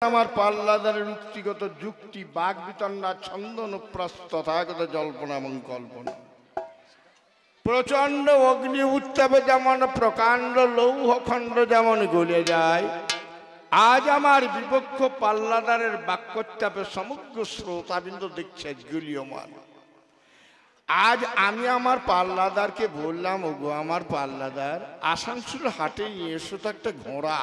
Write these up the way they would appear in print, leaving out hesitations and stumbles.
আমার পাল্লাদারের উক্তিগত যুক্তি বাগ বিতন্ডা ছন্দনুপ্রাস তথাগত জল্পনা এবং কল্পনা প্রচন্ড অগ্নি উত্তাপে যেমন প্রকাণ্ড লৌহখণ্ড যেমন গলে যায়, আজ আমার বিপক্ষ পাল্লাদারের বাক্যোত্তাপে সমগ্র শ্রোতাবৃন্দ দেখছে গুলিয়মান। আজ আমি আমার পাল্লাদারকে বললাম, ওগো আমার পাল্লাদার, আসানসোল হাটে নিয়ে এসো তো একটা ঘোড়া।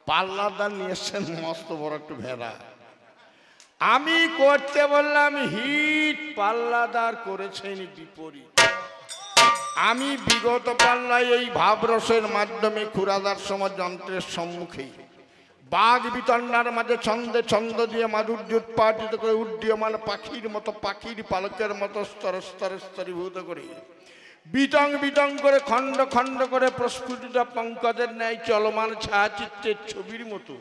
পাল্লাদার নিয়ে এসছেন মস্ত বড় একটু ভেড়া। আমি করতে বললাম হিট, পাল্লাদার করেছেন বিপরীত। আমি বিগত পাল্লায় এই ভাবরসের মাধ্যমে ক্ষুরাদার সময় যন্ত্রের সম্মুখে বাঘ বিতণ্ডার মাঝে ছন্দে ছন্দ দিয়ে মাধুর্য উৎপাদিত করে উড্ডীয়মান পাখির মতো, পাখির পালকের মতো স্তরে স্তরে স্তরীভূত করে বিতং বিতং করে খণ্ড খণ্ড করে প্রস্ফুটিত পঙ্কজের ন্যায় চলমান ছায়াচিত্রের ছবির মতো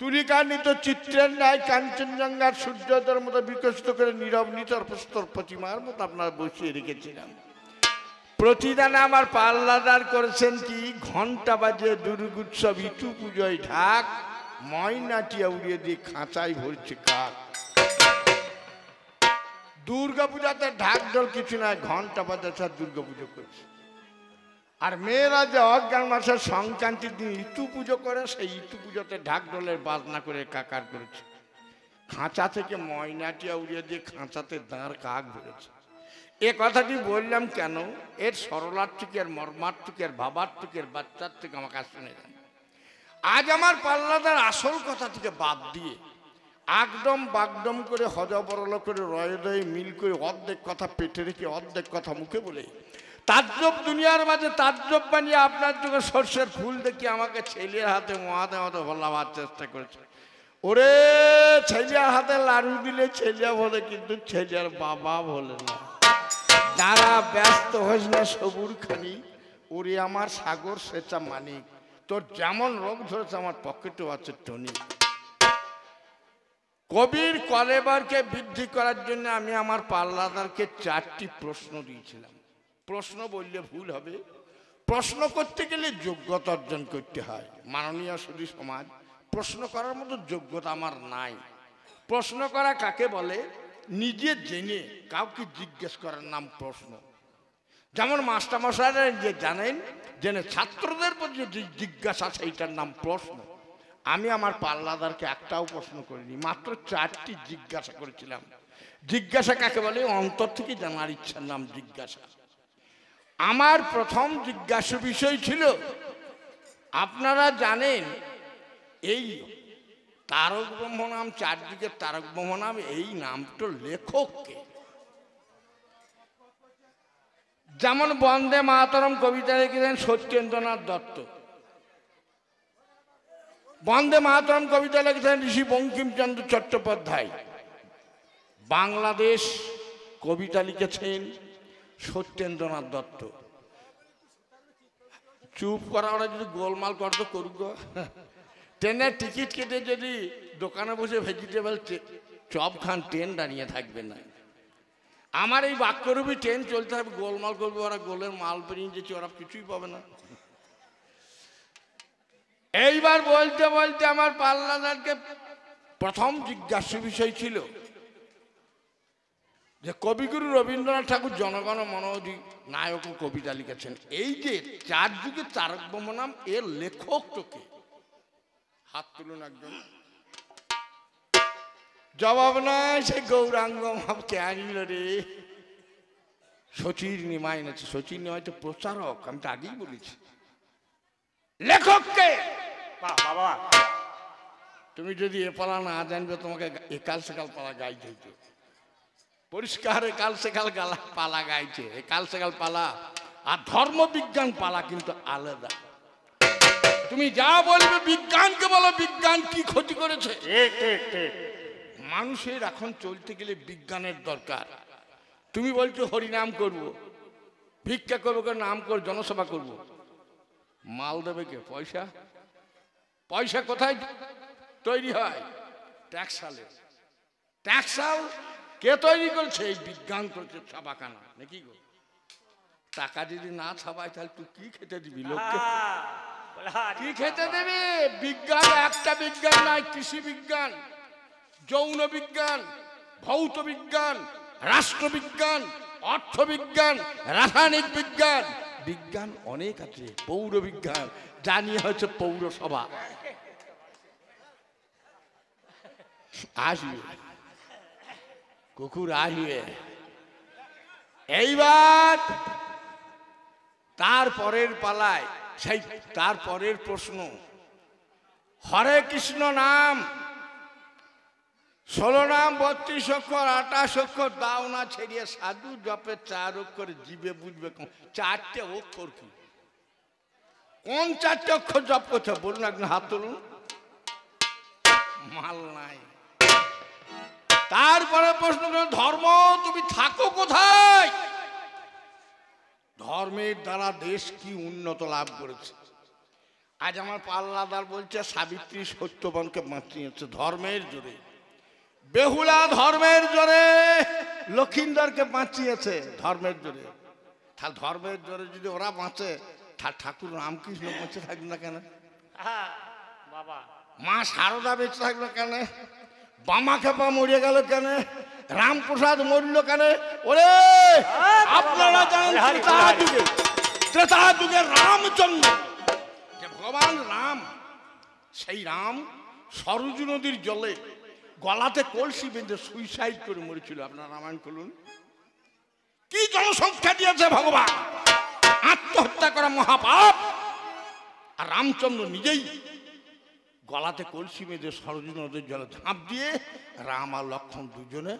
তুলিকান্বিত চিত্রের ন্যায় কাঞ্চনজঙ্ঘার সূর্যোদয়ের মতো বিকশিত করে নীরব নিতর প্রস্তর প্রতিমার মতো আপনার বসিয়ে রেখেছিলাম। প্রতিদানে আমার পাল্লাদার করেছেন কি, ঘন্টা বাজে দুর্গোৎসব ইতু পুজোয় ঢাক, ময়নাটিয়া উড়িয়ে দিয়ে খাঁচাই ভরছে কাক। দুর্গা পূজাতে ঢাক ঢোল কিছু নয়, ঘন্টা বাজে স্যার দুর্গা পুজো করছে। আর মেয়েরা যে অজ্ঞান মাসের সংক্রান্তির দিন ইতু পুজো করে, সেই ইতু পুজোতে ঢাক ঢোলের বাজনা করে কাকার করেছে। খাঁচা থেকে ময়নাটিয়া উড়িয়ে দিয়ে খাঁচাতে দাঁড় কাক ভরেছে। এ কথাটি বললাম কেন, এর সরলার্থিক, এর মর্মার্থিক, এর ভাবার্থিক, এর বাচ্চার থেকে আমার কাছে শুনে যান। আজ আমার পাল্লাদার আসল কথা থেকে বাদ দিয়ে একদম বাগডম করে হজবরল করে হৃদয়ে মিল করে অর্ধেক কথা পেটে রেখে অর্ধেক কথা মুখে বলে তাজ্জব দুনিয়ার মাঝে তাজ্জব বানিয়ে আপনার যুগে সর্ষের ফুল দেখি আমাকে ছেলের হাতে মহাতে মতো ভোলাবার চেষ্টা করেছে। ওরে ছেলের হাতে লাড়ু দিলে ছেলিয়া বলে, কিন্তু ছেলের বাবা বলে না। যারা ব্যস্ত হোস না সবুর খানি, ওরে আমার সাগর সেচা মানিক, তোর যেমন রোগ ধরেছে আমার পকেটেও আছে টনি। কবির কলেবরকে বৃদ্ধি করার জন্য আমি আমার পাল্লাদারকে 4টি প্রশ্ন দিয়েছিলাম। প্রশ্ন বললে ভুল হবে, প্রশ্ন করতে গেলে যোগ্যতা অর্জন করতে হয়। মাননীয় সুধী সমাজ, প্রশ্ন করার মতো যোগ্যতা আমার নাই। প্রশ্ন করা কাকে বলে? নিজে জেনে কাউকে জিজ্ঞেস করার নাম প্রশ্ন। যেমন মাস্টারমশাইরা যে জানেন, জেনে ছাত্রদের প্রতি যে জিজ্ঞাসা, সেইটার নাম প্রশ্ন। আমি আমার পাল্লাদারকে একটাও প্রশ্ন করিনি, মাত্র 4টি জিজ্ঞাসা করেছিলাম। জিজ্ঞাসা কাকে বলে? অন্তর থেকে জানার ইচ্ছার নাম জিজ্ঞাসা। আমার প্রথম জিজ্ঞাসা বিষয় ছিল, আপনারা জানেন এই তারক ব্রহ্ম নাম, চারদিকে তারক ব্রহ্ম নাম, এই নামটা লেখককে? যেমন বন্দে মাতরম কবিতা লিখেছেন সত্যেন্দ্রনাথ দত্ত, বন্দে মাতরম কবিতা লিখেছেন ঋষি বঙ্কিমচন্দ্র চট্টোপাধ্যায়, বাংলাদেশ কবিতা লিখেছেন সত্যেন্দ্রনাথ দত্ত। চুপ করা, ওরা যদি গোলমাল করতো করুক। ট্রেনের টিকিট কেটে যদি দোকানে বসে ভেজিটেবল চপ খান, ট্রেন দাঁড়িয়ে থাকবে না। আমার এই বাক্যরূপী ট্রেন চলতে হবে, গোলমাল করবে ওরা, গোলের মাল পেরিয়ে যেছে, ওরা কিছুই পাবে না। এইবার বলতে বলতে আমার পাল্লাদারকে প্রথম জিজ্ঞাসা বিষয় ছিল যে কবিগুরু রবীন্দ্রনাথ ঠাকুর জনগণ মনোধি নায়ক কবিতা লিখেছেন, এই যে 4 যুগে তারক ব্রহ্ম নাম, এর লেখক তোকে? হাত তুলুন একজন। জবাব নাই, সে গৌরাঙ্গ ভাবকে আনিল রে। শচীর নিমাই এনেছে। শচীর নিমাই তো প্রচারক, আমি তো আগেই বলেছি। লেখককে? বাবা, তুমি যদি এ পালা না জানবে, তোমাকে একাল সেকাল পালা গাইতে হইতো। পরিষ্কার একাল সেকাল পালা গাইছে, একাল সেকাল পালা আর ধর্মবিজ্ঞান পালা কিন্তু আলাদা। তুমি যা বলবে বিজ্ঞানকে বলো, বিজ্ঞান কি ক্ষতি করেছে। মানুষের এখন চলতে গেলে বিজ্ঞানের দরকার। তুমি বলছো হরিনাম করব, ভিক্ষা করবো, নাম করে জনসভা করব, মাল দেবে কে? পয়সা। পয়সা কোথায় তৈরি হয়? ট্যাক্সালে। ট্যাক্সাল কে তৈরি করেছে? এই বিজ্ঞান করেছে, ছাপাখানা নাকি গো? টাকা যদি না ছাপায় তাহলে তুই কি খেতে দিবি লোককে? কি খেতে দেবে? বিজ্ঞান একটা বিজ্ঞান নয়, কৃষি বিজ্ঞান, যৌন বিজ্ঞান, ভৌত বিজ্ঞান, রাষ্ট্রবিজ্ঞান, অর্থবিজ্ঞান, রাসায়নিক বিজ্ঞান, বিজ্ঞান অনেক আছে। পৌর বিজ্ঞান জানিয়ে হচ্ছে পৌরসভা। আসবে কুকুর আসবে। এইবার তারপরের পালায় সেই তারপরের প্রশ্ন, হরে কৃষ্ণ নাম 16 নাম 32 অক্ষর 28 অক্ষর দাও না ছেড়িয়ে সাধু জপে 4 অক্ষর জীবে বুঝবে। 4টে অক্ষর কি? কোন 4টে অক্ষর জপ করছে বলুন, একজন হাত তুলুন। মাল নাই। তারপরে প্রশ্ন করো, ধর্ম তুমি থাকো কোথায়? ধর্মের দ্বারা দেশ কি উন্নত লাভ করেছে? আজ আমার পাল্লাদার বলছে সাবিত্রী সত্যবানকে বাঁচিয়েছে ধর্মের জোরে, বেহুলা ধর্মের জোরে, লক্ষিন্দরকে বাঁচিয়েছে ধর্মের জোরে। তাহলে ধর্মের জোরে যদি ওরা বাঁচে, ঠাকুর রামকৃষ্ণ বেঁচে থাকবে না কেন? মা সারদা বেঁচে থাকবে কেন? বামা খেপা মরে গেল কেন? রামপ্রসাদ মরল কেন? ওরে আপনারা জানেন ত্রেতা যুগে রামচন্দ্র, যে ভগবান রাম, সেই রাম সরজু নদীর জলে গলাতে কলসি বেঁধে সুইসাইড করে মরেছিল। আপনার রামায়ণ করুন, কি জনসংখ্যা দিয়েছে ভগবান! আত্মহত্যা করা মহাপাপ। আর রামচন্দ্র নিজেই গলাতে কলসি বেঁধে সরজু নদীর জলে ঝাঁপ দিয়ে রাম আর লক্ষ্মণ দুজনে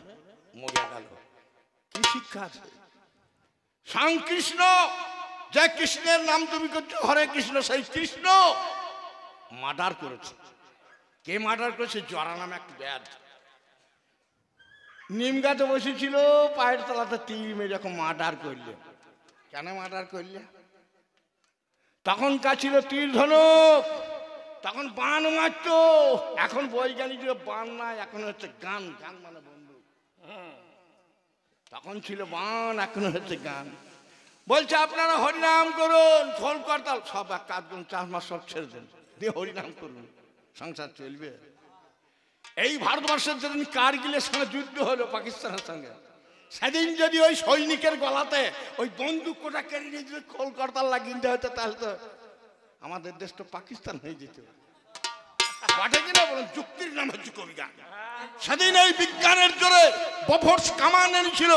মরে গেল। কি শিক্ষা আছে? স্বয়ং কৃষ্ণ, যে কৃষ্ণের নাম তুমি করছো হরে কৃষ্ণ, সেই কৃষ্ণ মার্ডার করেছে। কে মার্ডার করেছে? জরা নামে এক ব্যাধ নিম গাছে বসেছিল, পায়ের তলাতে তীর মেরে এরকম মার্ডার করলে। কেন মার্ডার করলে? তখনকার ছিল তীর ধনুক, তখন বান মারত। এখন বৈজ্ঞানিক বান নাই, এখন হচ্ছে গান। গান মানে বন্দুক। তখন ছিল বান, এখন হচ্ছে গান। বলছে আপনারা হরিনাম করুন, ফল করতাল সব এক কাজ করুন, 4 মাস সব ছেড়ে দেন, দিয়ে হরিনাম করুন, সংসার চলবে। এই ভারতবর্ষের যেদিন কারগিলের সঙ্গে যুদ্ধ হলো পাকিস্তানের সঙ্গে, সেদিন যদি ওই সৈনিকের গলাতে ওই বন্দুক কোটা কেড়ে নিয়ে যদি খোল করতাল লাগিয়ে দিতে হতো, তাহলে তো আমাদের দেশ তো পাকিস্তান হয়ে যেত। বটে কিনা বলুন? যুক্তির নাম হচ্ছে কবিজ্ঞান। সেদিন এই বিজ্ঞানের জোরে বফর্স কামান এনেছিল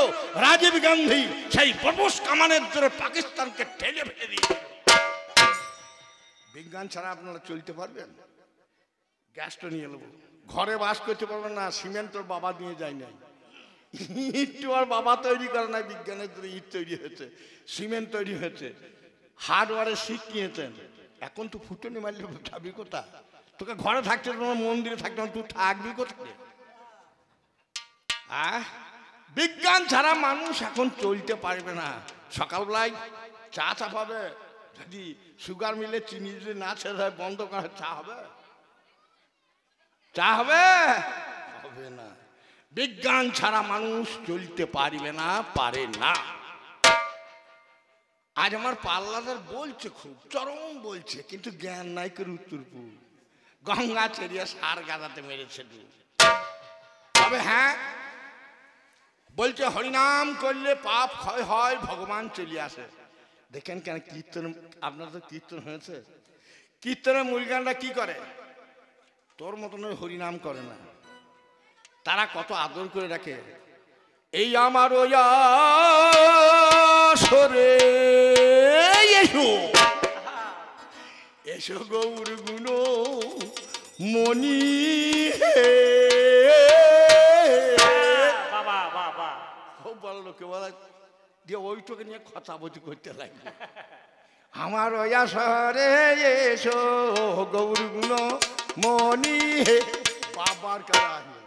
রাজীব গান্ধী, সেই বফর্স কামানের জোরে পাকিস্তানকে ঠেলে ফেলে দিয়েছিল। বিজ্ঞান ছাড়া আপনারা চলতে পারবেন? গ্যাসটা নিয়ে নেবো, ঘরে বাস করতে পারবেন না, সিমেন্ট তোর বাবা নিয়ে যায় নাই, ইট আর বাবা তৈরি করে নাই, বিজ্ঞানের জন্য ইট তৈরি হয়েছে, সিমেন্ট তৈরি হয়েছে, হার্ডওয়ারের শিখ কিনেছেন। এখন তো ফুটনি মারলে থাকবি কোথা? তোকে ঘরে থাকতে তোমার মন্দিরে থাকতে তুই থাকবি কোথায়? বিজ্ঞান ছাড়া মানুষ এখন চলতে পারবে না। সকালবেলায় চা চাপাবে, যদি সুগার মিলে চিনি যদি না ছেড়ে হয় বন্ধ করা, চা হবে? চা হবে? হবে না। বিজ্ঞান ছাড়া মানুষ চলতে পারবে না, পারে না। আজ আমার পাল্লাদার বলছে, খুব চরম বলছে, কিন্তু জ্ঞান নাই করে উত্তরপুর গঙ্গা চেরিয়া সার গাদাতে মেরেছে। তবে হ্যাঁ বলছে হরিনাম করলে পাপ ক্ষয় হয়, ভগবান চলে আসে। দেখেন কেন কীর্তন, আপনার তো কীর্তন হয়েছে, কীর্তনের মূল গানটা কি করে? তোর মতন হরিনাম করে না, তারা কত আদর করে রাখে। এই আমার সরে এসো, এসো গৌর গুণ মনি, খুব ভালো লোকে বলা দিয়ে ওইটাকে নিয়ে খচাবচি করতে লাগবে। আমার সরে এসো গৌর গুণ মনি হে, বাবার কাছে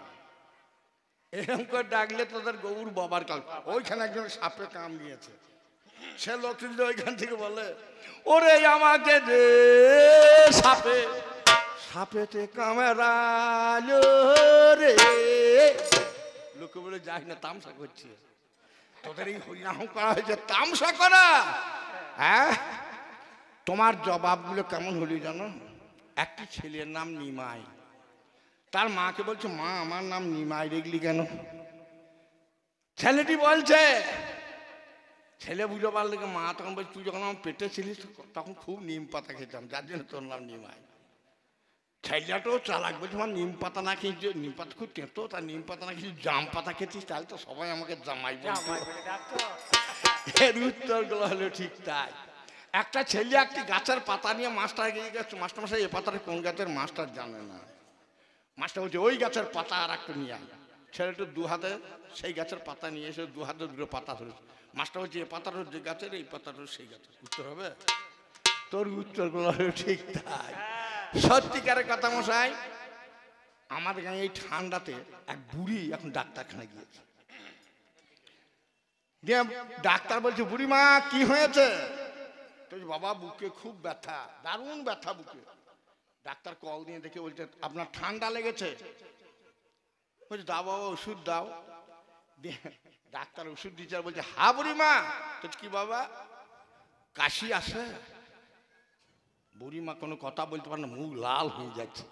এরকম করে ডাকলে তোদের গৌর বাবার কাল। ওইখানে একজন সাপে কাম দিয়েছে, সে লোক ওইখান থেকে বলে, ওরে আমাকে দে সাপে, সাপেতে কামেরালো রে। লোকে বলে যাই না, তামসা করছে। তোদের এই হরিনাম করা হয়েছে তামসা করা? হ্যাঁ, তোমার জবাবগুলো কেমন হলো জানো? একটি ছেলের নাম নিমাই, তার মাকে বলছে, মা আমার নাম নিমাই রেখলি কেন? ছেলেটি বলছে, ছেলে বুঝতে পারলে মা তখন বলছে, তুই যখন আমার পেটে ছিলিস তখন খুব নিম পাতা খেতাম, যার জন্য তোর নাম নিমাই। ছেলেটাও চালাক, বলছে আমার নিম পাতা না খেয়েছি, নিম পাতা খুব তেঁতো, তার নিম পাতা না খেয়েছি, জাম পাতা খেতিস, তাহলে তো সবাই আমাকে জামাই বলতো। এর উত্তরগুলো হলো ঠিক তাই। একটা ছেলে একটি গাছের পাতা নিয়ে মাস্টার গিয়ে গেছে, মাস্টারমশাই এ পাতাটা কোন গাছের? মাস্টার জানে না। মাস্টার বলছে, ওই গাছের পাতা আর একটা নিয়ে আয়। ছেলেটা দু হাতে সেই গাছের পাতা নিয়ে এসে দু হাতে দুটো পাতা ধরেছে। মাস্টার বলছে, এ পাতাটা যে গাছের, এই পাতাটা সেই গাছের। উত্তর হবে? তোর উত্তরগুলো হলো ঠিক তাই। সত্যিকারের কথা মশাই, আমাদের গায়ে এই ঠান্ডাতে এক বুড়ি এখন ডাক্তারখানায় গিয়েছে। দিয়ে ডাক্তার বলছে, বুড়িমা কি হয়েছে? বাবা বুকে খুব ব্যথা, দারুণ ব্যথা বুকে। ডাক্তার কল দিয়ে দেখে বলছে, আপনার ঠান্ডা লেগেছে? বলছে, দাও বাবা ওষুধ দাও। ডাক্তার ওষুধ দিচ্ছে, বলছে, হা বুড়িমা, তো কি বাবা কাশি আসে? বুড়িমা কোনো কথা বলতে পারে না, মুখ লাল হয়ে যাচ্ছে।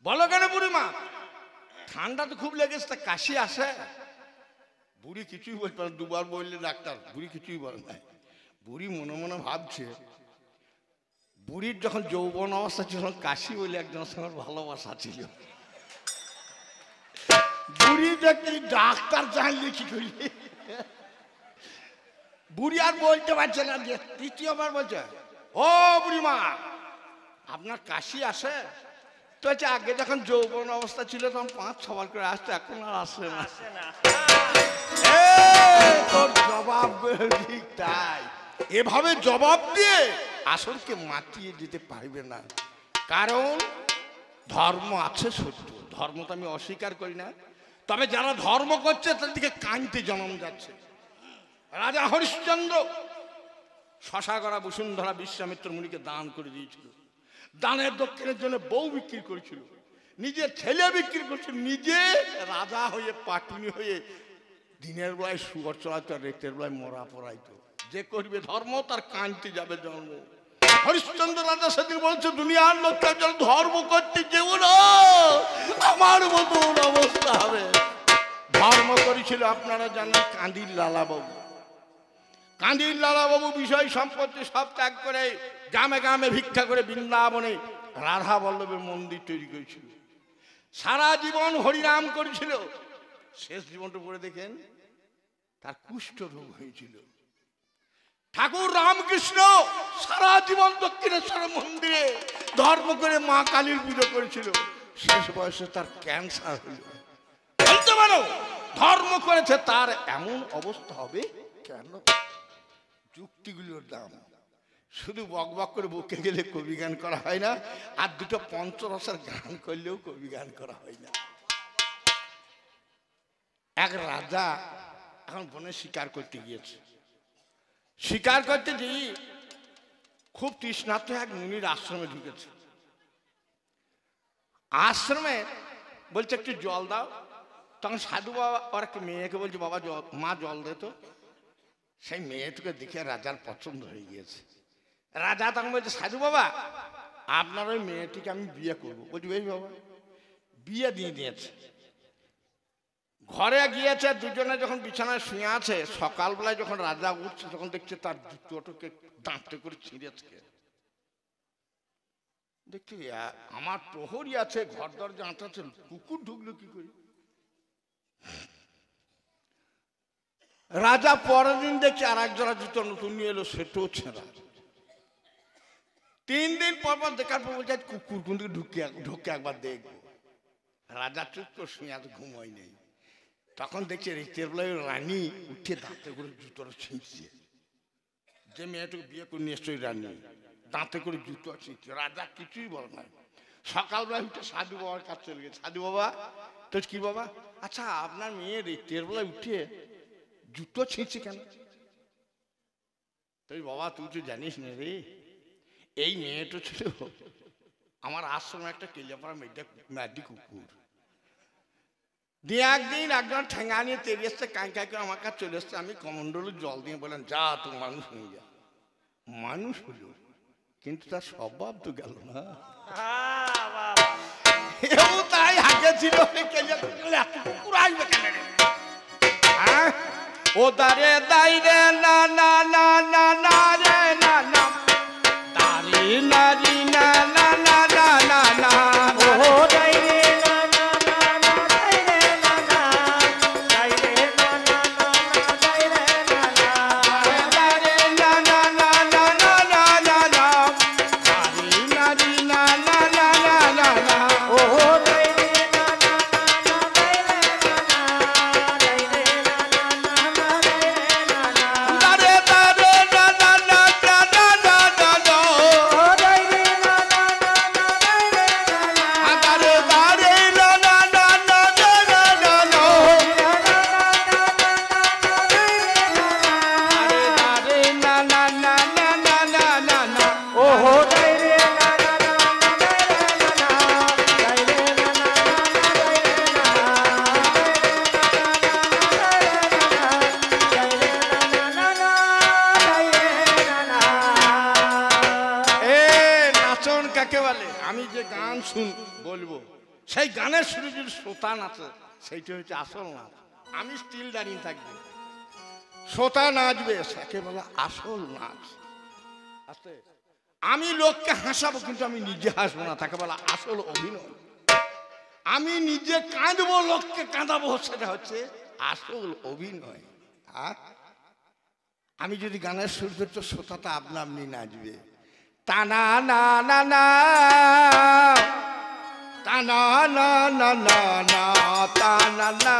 বলো কেন বুড়িমা? ঠান্ডা তো খুব লেগেছে, তা কাশি আসে? বুড়ি কিছুই বলতে পারে, দুবার বললে ডাক্তার, বুড়ি কিছুই বলে না। বুড়ি মনে মনে ভাবছে, বুড়ির যখন যৌবন অবস্থা ছিল কাশি বলে একজনের সঙ্গে ভালোবাসা ছিল। বুড়ি দেখি ডাক্তার জানলে কি করি। বুড়ি আর বলতে পারছে না, যে তৃতীয়বার বলছে, ও বুড়িমা আপনার কাশি আসে? তো আগে যখন যৌবন অবস্থা ছিল তখন 5-6 বার করে আসতো, এখন আর আসে না। তোর জবাব ঠিক তাই। এভাবে জবাব দিয়ে আসলকে মাতিয়ে দিতে পারবে না, কারণ ধর্ম আছে সত্য, ধর্ম তো আমি অস্বীকার করি না, তবে যারা ধর্ম করছে তাদের দিকে কাঁদতে জন্ম যাচ্ছে। রাজা হরিশ্চন্দ্র শশাগড়া বসুন্ধরা বিশ্বামিত্র মুনিকে দান করে দিয়েছিল। দানের দক্ষিণের জন্য বউ বিক্রি করেছিল, নিজের ছেলে বিক্রি করেছিল, নিজে রাজা হয়ে পাটুনি হয়ে দিনের বেলায় শুয়োর চড়াইতো, রাতের বেলায় মরা পড়াইতো। যে করবে ধর্ম তার কাঁদতে যাবে জন্ম। হরিশ্চন্দ্র রাজা সেদিন বলছে, দুনিয়ার লোকটা যেন ধর্ম করতে যেও না, আমার মতন অবস্থা হবে। ধর্ম করেছিল আপনারা জানেন কান্দির লালাবাবু। কান্দির লালাবাবু বিষয় সম্পত্তি সব ত্যাগ করে গ্রামে গ্রামে ভিক্ষা করে বৃন্দাবনে রাধা বল্লভের মন্দির তৈরি করেছিল। সারা জীবন হরিনাম করেছিল। শেষ জীবনটা পড়ে দেখেন, তার কুষ্ঠ রোগ হয়েছিল। ঠাকুর রামকৃষ্ণ সারা জীবন দক্ষিণেশ্বর মন্দিরে ধর্ম করে মা কালীর পুজো করেছিল। শেষ বয়সে তার ক্যান্সার হইল। বলতে পারো ধর্ম করেছে তার এমন অবস্থা হবে কেন? যুক্তিগুলোর দাম। শুধু বক বক করে বকে গেলে কবি গান করা হয় না, আর দুটো পঞ্চরসের গান করলেও কবি গান করা হয় না। এক রাজা এখন বনে শিকার করতে গিয়েছে। শিকার করতে গিয়ে খুব তৃষ্ণার্ত এক মুনির আশ্রমে ঢুকেছে। আশ্রমে বলছে একটু জল দাও। তখন সাধু বাবা আর একটা মেয়েকে বলছে, বাবা মা জল দে তো। সেই মেয়েটাকে দেখে রাজার পছন্দ হয়ে গিয়েছে। রাজা তখন বলছে, সাধু বাবা আপনার ওই মেয়েটিকে আমি বিয়ে করবো। বলছি বেশ বাবা। বিয়ে দিয়ে দিয়েছে। ঘরে গিয়েছে, দুজনে যখন বিছানায় শুয়ে আছে, সকালবেলায় যখন রাজা উঠছে তখন দেখছে তার জুতোটাকে দাঁতে করে ছিঁড়েছে। দেখছি আমার প্রহরী আছে, ঘর দরজা আঁটাচ্ছে, কুকুর ঢুকলো কি করে? রাজা পরের দিন দেখছে আর এক জোড়া জুতো নতুন নিয়ে এলো, সেটাও ছেঁড়া। 3 দিন পর পর দেখার পর বলছে কুকুর কিন্তু ঢুকে একবার দেখবো। রাজা চুপ করে শুয়ে এত ঘুম হয় নেই। তখন দেখছে রেতের বেলায় রানী উঠে দাঁতে করে জুতোটা ছিঁড়ছে। যে মেয়েটাকে বিয়ে করে নিয়ে এসছে রানী দাঁতে করে জুতো ছিঁড়ছে। রাজা কিছুই বলে না। সকালবেলায় উঠে সাধু বাবার কাছে চলে গেছে। সাধু বাবা তো কি বাবা, আচ্ছা আপনার মেয়ে রেতের বেলায় উঠে জুতো ছিঁড়ছে কেন? তুই বাবা তুই তো জানিস না রে, এই মেয়েটা ছিল আমার আশ্রমে একটা কেলিয়াপাড়া ম্যাডি কুকুর। দিয়ে একদিন একজন ঠেঙ্গা নিয়ে তেড়ে এসছে, কাঁই কাঁই করে আমার কাছে চলে এসছে। আমি কমন্ডলের জল দিয়ে বললাম, যা তুই মানুষ নিয়ে যা। মানুষ হলো, কিন্তু তার স্বভাব তো গেল না। তাই আগে ছিল ও দারে দাই রে না না না না না রে না না দারি নারি না না না না না না ও দাই রে না না না না দাই রে না না দাই রে না না না দাই রে না না দারে না না না না না না না না দারি নারি না না না না না না ও দাই রে না না না দাই রে না না দাই রে না না না দাই রে না না দারে দারে না না না না না না না ও দাই রে না না না দাই রে না না দারে দারে না না না না না না না দারে না না না না না না না ও হো দাই রে না না না দাই রে না না নাচন কাকে বলে? আমি যে গান শুন বলবো, সেই গানের শুরু যদি শ্রোতা নাচে, সেইটা হচ্ছে আসল নাচ। আমি স্টিল দাঁড়িয়ে থাকবো, শ্রোতা নাচবে, তাকে বলে আসল নাচ। আস্তে আমি লোককে হাসাবো, কিন্তু আমি নিজে হাসবো না, তাকে বলে আসল অভিনয়। আমি নিজে কাঁদবো, লোককে কাঁদাবো, সেটা হচ্ছে আসল অভিনয়। আমি যদি গানের সুর ধরতো, শ্রোতাটা আপনা আপনি নাচবে। টানা না না না টানা না না না না টানা না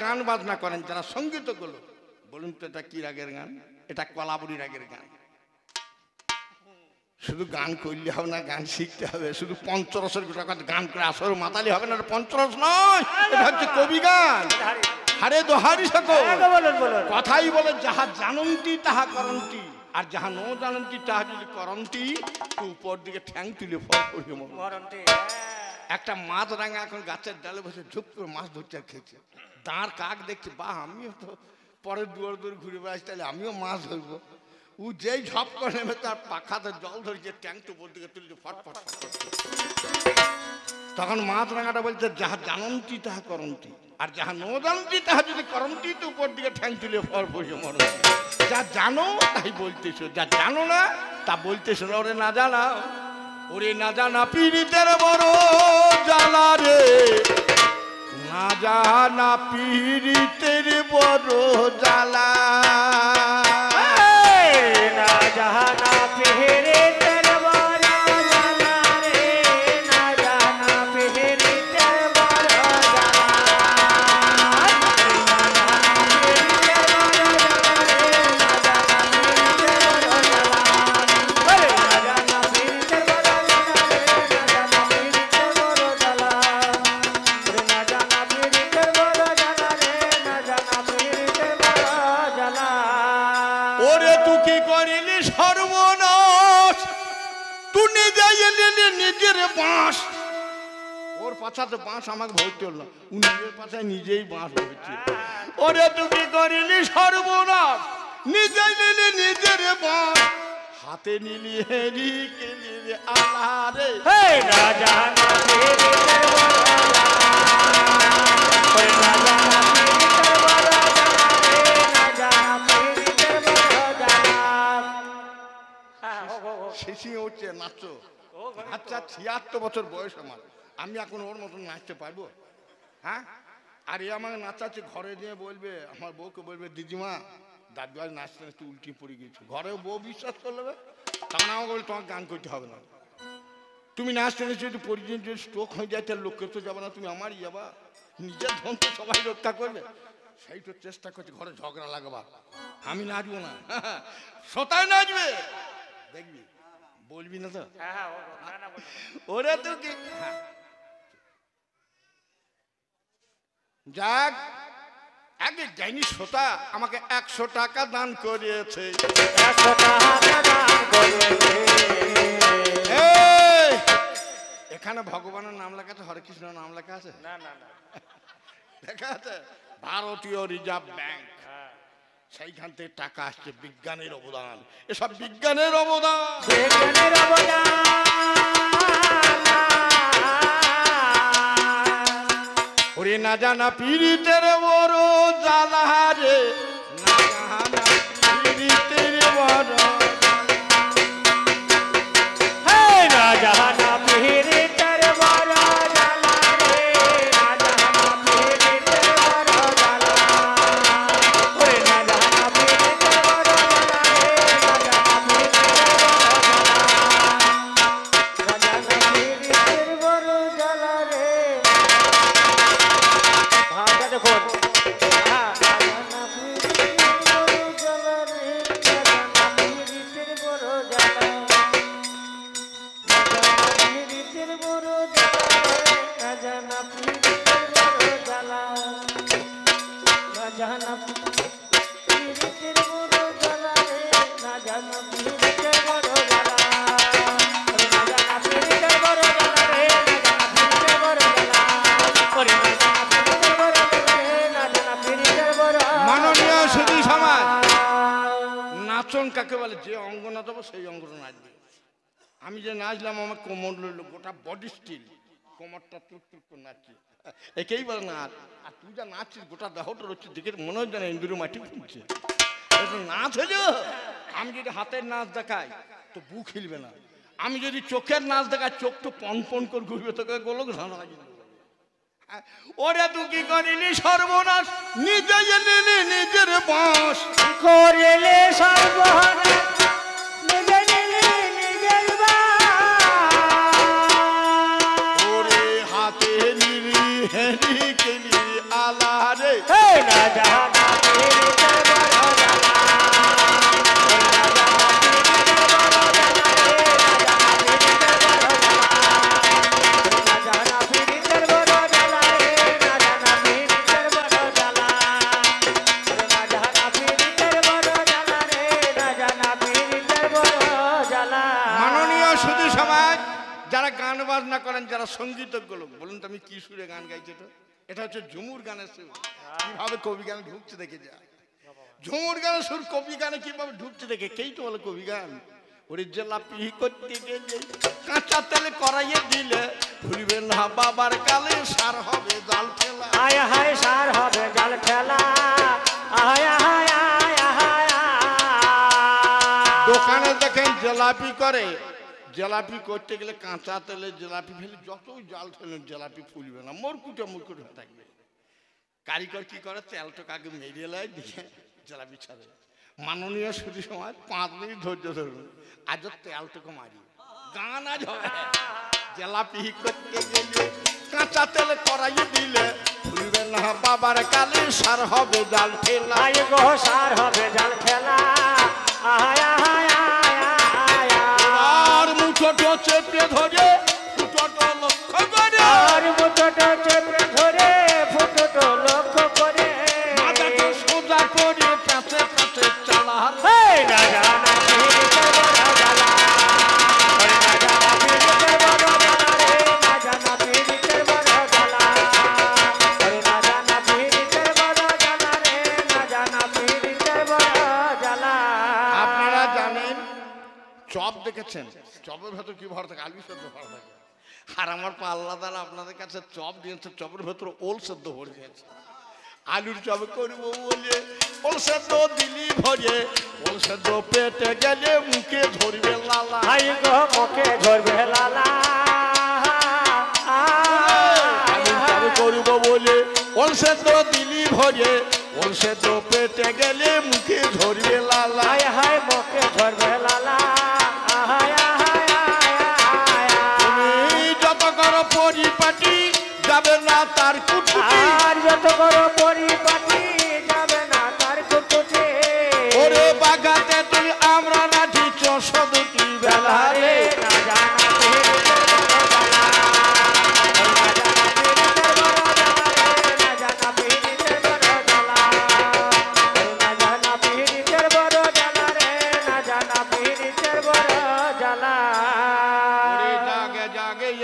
গান বাজনা করেন, যারা সঙ্গীত গুলো, বলুন তো এটা কি রাগের গান? এটা কলাবুরি রাগের গান। শুধু গান করলে হবে না, গান শিখতে হবে। শুধু পঞ্চরসের গান করে আসর মাতালি হবে না, পঞ্চরস নয়, এটা হচ্ছে কবি গান। হারে দোহারি সকল কথাই বলে, যাহা জানন্তি তাহা করন্তি, আর যাহা ন জানন্তি তাহা যদি করন্তি, তো উপর দিকে ঠ্যাং তুলে ফল করিয়ে মরন্তি। একটা মাছ রাঙা এখন গাছের ডালে বসে ঝুপ করে মাছ ধরতে খেয়েছে। দাঁড় কাক দেখছে, বাহ, আমিও তো পরের দুয়ার দূর ঘুরে বেড়াচ্ছি, তাহলে আমিও মাছ ধরবো। ও যেই ঝপ করে নেবে, তার পাখাতে জল ধরেছে, ট্যাঙ্কটা উপর দিকে তুলছে ফটফট। তখন মাছ রাঙাটা বলছে, যাহা জানন্তি তাহা করন্তি, আর যাহা ন জানন্তি তাহা যদি করন্তি, তো উপর দিকে ঠ্যাং তুলে ফল পড়ে মরন্তি। যা জানো তাই বলতেছো, যা জানো না তা বলতেছো না। ওরে না জানা, ওরে না জানা পীড়িতের বড় জ্বালা রে, না জানা পীড়িতের বড় জ্বালা, না জানা পীড়িতের বড় জ্বালা রে, না জানা পীড়িতের বড় জ্বালা, নিজের বাঁশ, ওর পাছাতে বাঁশ আমাকে ভরতে হল না, ও নিজের পাছায় নিজেই বাঁশ ভরছে। ওরে তুই করিলি সর্বনাশ, নিজে নিলি নিজের বাঁশ, হাতে নিলি হেরি কেলি আলারে, রাজা শেষে হচ্ছে নাচো। আচ্ছা, ৭৬ বছর বয়স আমার, আমি এখন ওর মতন নাচতে পারবো? হ্যাঁ, আর এ আমাকে নাচাচ্ছে, ঘরে নিয়ে বলবে, আমার বউকে বলবে, দিদিমা দাদু আজ নাচতে নাচতে উল্টি পড়ে গেছো। ঘরেও বউ বিশ্বাস করবে, তখন আমাকে বলবে, তোমাকে গান করতে হবে না, তুমি নাচতে নাচতে যদি পরিজন যদি স্ট্রোক হয়ে যায়, তাহলে লোককে তো যাবে না, তুমি আমারই যাবা। নিজের ধন তো সবাই রক্ষা করবে, সেই তো চেষ্টা করছে ঘরে ঝগড়া লাগবা। আমি নাচবো না, সোতায় নাচবে, দেখবি, বলবি না তো? ওরে তো কি, যাক আগে জ্ঞানী শ্রোতা আমাকে 100 টাকা দান করিয়েছে। এখানে ভগবানের নাম লেখা আছে, হরে কৃষ্ণ নাম লেখা আছে? না না না, লেখা আছে ভারতীয় রিজার্ভ ব্যাংক। সেইখান থেকে টাকা আসছে, বিজ্ঞানের অবদান, এসব বিজ্ঞানের অবদান। ওরে না জানা পীড়িতের বড় জ্বালা রে, না জানা পীড়িতের বড়, না জানা পীড়িতের বড় জ্বালা রে, না জানা পীড়িতের বড় জ্বালা, ওরে না জানা পীড়িতের বড় জ্বালা রে, না জানা পীড়িতের বড় জ্বালা রে। ভাষা দেখুন, কাকে বলে? যে অঙ্গ নাচাবো সেই অঙ্গটা নাচবে। আমি যে নাচলাম আমার কোমর লইলো, গোটা বডি স্টিল, কোমরটা টুক টুক করে নাচছে, একেই বলে নাচ। আর তুই যা নাচছিস গোটা দেহটা রচ্ছে, দেখে মনে হয় যেন ইন্দুরে মাটি খুঁজছে, নাচ হইল। আমি যদি হাতের নাচ দেখাই তো বুক হিলবে না, আমি যদি চোখের নাচ দেখাই চোখ তো পন পন করে ঘুরবে, তোকে গোলক ধানা লাগিয়ে। ওরে তুই কি করিলি সর্বনাশ, নিজে নিলি নিজের বাঁশ, করিলে সর্বনাশ, নিজে নিলি নিজের বাঁশ, ওরে হাতে নিলি হেরি কেলি আলা রে, না জানা পীড়িতের বড় জ্বালা, না জানা পীড়িতের বড় জ্বালা, না জানা পীড়িতের বড় জ্বালা, না জানা পীড়িতের বড় জ্বালা রে, না জানা পীড়িতের বড় জ্বালা। মাননীয় সুধী সমাজ, যারা গান বাজনা করেন, যারা সঙ্গীতজ্ঞ লোক, বলুন তো আমি কি সুরে গান গাইছি? এটা হচ্ছে ঝুমুর গানের সুর। কিভাবে কবি গানে ঢুকছে দেখে যা, ঝুমুর গানের সুর কবি গানে কিভাবে ঢুকছে দেখে, কেই তো বলে কবি গান। ওরে জেলাপি করতে গেলে কাঁচা তেলে কড়াইয়ে দিলে, ভুলবে না বাবার কালে সার হবে জাল ফেলা, আয় হায় সার হবে জাল ফেলা, আয় হায় আয় হায়। দোকানে দেখেন জেলাপি করে, জেলাপি করতে গেলে কাঁচা তেলে জেলাপি ফেলে, যতই জাল ফেলেন জেলাপি ফুলবে না, মুরকুটে মুরকুটে হয়ে থাকবে। কারিগর কি করে, তেলটাকে আগে মেরিয়ে লাই দিয়ে জেলাপি ছাড়ে। মাননীয় সুধী সমাজ 5 মিনিট ধৈর্য ধরুন, আজ তেলটাকে মারি, গান আজ হবে। জেলাপি করতে গেলে কাঁচা তেলে কড়াইয়ে দিলে, ফুলবে না বাবার কালে সার হবে জাল ফেলা, আয় গো সার হবে জাল ফেলা, আয় হায় আয়। আর মুঠোটো চেপে ধরে ফুটোটো লক্ষ্য করে, আর মুঠোটো চেপে ধরে ফুটোটো লক্ষ্য করে, মাথাটা সোজা করে কাছে কাছে চালা, না জানা পীড়িতের বড় জ্বালা, না জানা পীড়িতের বড় জ্বালা রে, না জানা পীড়িতের বড় জ্বালা, না জানা পীড়িতের বড় জ্বালা রে, না জানা পীড়িতের বড় জ্বালা। আপনারা জানেন চপ দেখেছেন, চপের ভেতর কি ভরা থাকে? আলু সেদ্ধ ভরা থাকে। আর আমার পাল্লা দ্বারা আপনাদের কাছে চপ দিয়েছে, চপের ভেতর ওল সেদ্ধ ভরে দিয়েছে। আলুর চপ করবো বলে ওল সেদ্ধ দিলি ভরে, ওল সেদ্ধ পেটে গেলে মুখে ধরবে লালা, হাই গো মুখে ধরবে লালা, আলুর চপ করবো বলে ওল সেদ্ধ দিলি ভরে, ওল সেদ্ধ পেটে গেলে মুখে ধরবে লালা, হায় হায় মুখে ধরবে লালা, তুমি যত করো পরিপাটি যাবে না তার কুটুটি,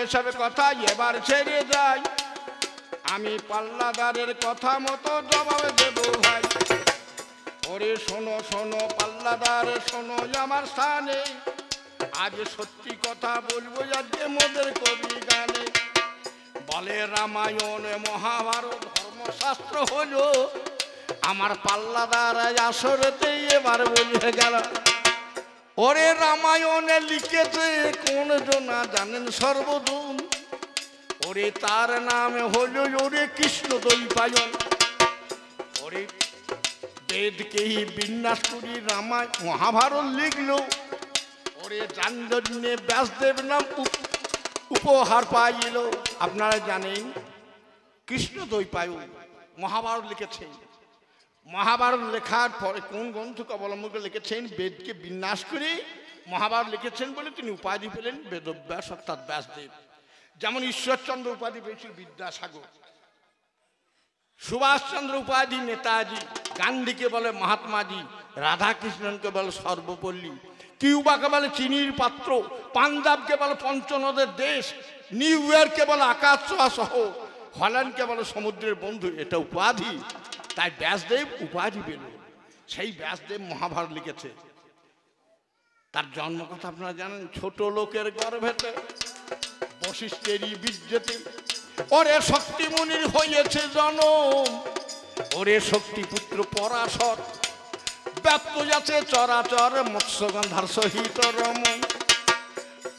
এসব কথা এবার ছেড়ে যাই, আমি পাল্লাদারের কথা মতো জবাব দেব ভাই। ওরে শোনো শোনো পাল্লাদার শোনো আমার স্থানে, আজ সত্যি কথা বলবো আজকে মোদের কবি গানে। বলে রামায়ণ মহাভারত ধর্মশাস্ত্র হলো, আমার পাল্লাদার আসরেতে এবার বলে গেল। ওরে রামায়ণে লিখেছে কোন জনা জানেন সর্বদূন, ওরে তার নামে হলো ওরে কৃষ্ণ দ্বৈপায়ন। ওরে বেদকেই বিন্যাস করি রামায়ণ মহাভারত লিখলো, ওরে জানজনে ব্যাসদেব নাম উপহার পাইল। আপনারা জানেন কৃষ্ণ দ্বৈপায়ন মহাভারত লিখেছেন। মহাভারত লেখার পরে কোন গ্রন্থকে অবলম্বন করে লিখেছেন? বেদকে বিন্যাস করে মহাভারত লিখেছেন বলে তিনি উপাধি পেলেন বেদব্যাস অর্থাৎ ব্যাসদেব। যেমন ঈশ্বরচন্দ্র উপাধি পেয়েছিল বিদ্যাসাগর, সুভাষচন্দ্র উপাধি নেতাজি, গান্ধীকে বলে মহাত্মাজি, রাধাকৃষ্ণনকে বলে সর্বপল্লী, কিউবাকে বলে চিনির পাত্র, পাঞ্জাবকে বলে পঞ্চনদের দেশ, নিউ ইয়র্ককে বলে আকাশ ছোঁয়া শহর, হল্যান্ডকে বলে সমুদ্রের বন্ধু। এটা উপাধি, তাই ব্যাসদেব উপাধি পেল। সেই ব্যাসদেব মহাভারত লিখেছে। তার জন্ম কথা আপনারা জানেন, ছোট লোকের গর্ভেতে বশিষ্ঠেরই বীর্যতে ওরে শক্তিমুনির হয়েছে জনম। ওরে শক্তিপুত্র পরাশর ব্যাপ্ত যাচ্ছে চরাচর, মৎস্যগন্ধার সহিত রমন।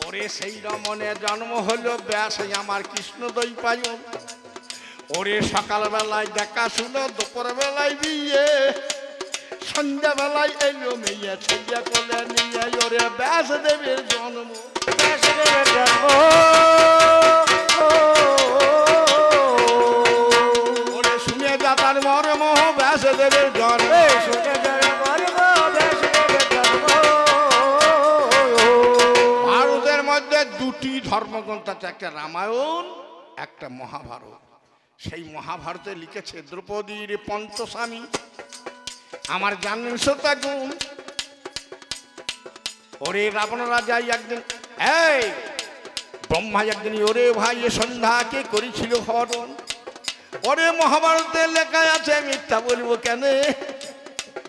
ওরে সেই রমণে জন্ম হলো ব্যাস আমার কৃষ্ণ দ্বৈপায়ন। ওরে সকালবেলায় দেখা শুনো, দুপুর বেলায় বিয়ে, সন্ধ্যাবেলায় এলো মেয়ে ছেলে কোলে নিয়ে। ওরে ব্যাসদেবের জন্ম, ব্যাসদেবের জন্ম। ওরে শুনে দাতার মর্ম ব্যাসদেবের জন্ম, শুনে যারা মর্ম ব্যাসদেবের জন্ম। ভারতের মধ্যে দুটি ধর্মগ্রন্থ আছে, একটা রামায়ণ একটা মহাভারত। সেই মহাভারতে লিখেছে দ্রৌপদীর পঞ্চস্বামী আমার জানেন শ্রোতা গুণ। ওরে রাবণ রাজা একদিন এই ব্রহ্মা একদিন ওরে ভাই সন্ধ্যাকে করেছিল হরণ। ওরে মহাভারতে লেখা আছে, মিথ্যা বলবো কেন?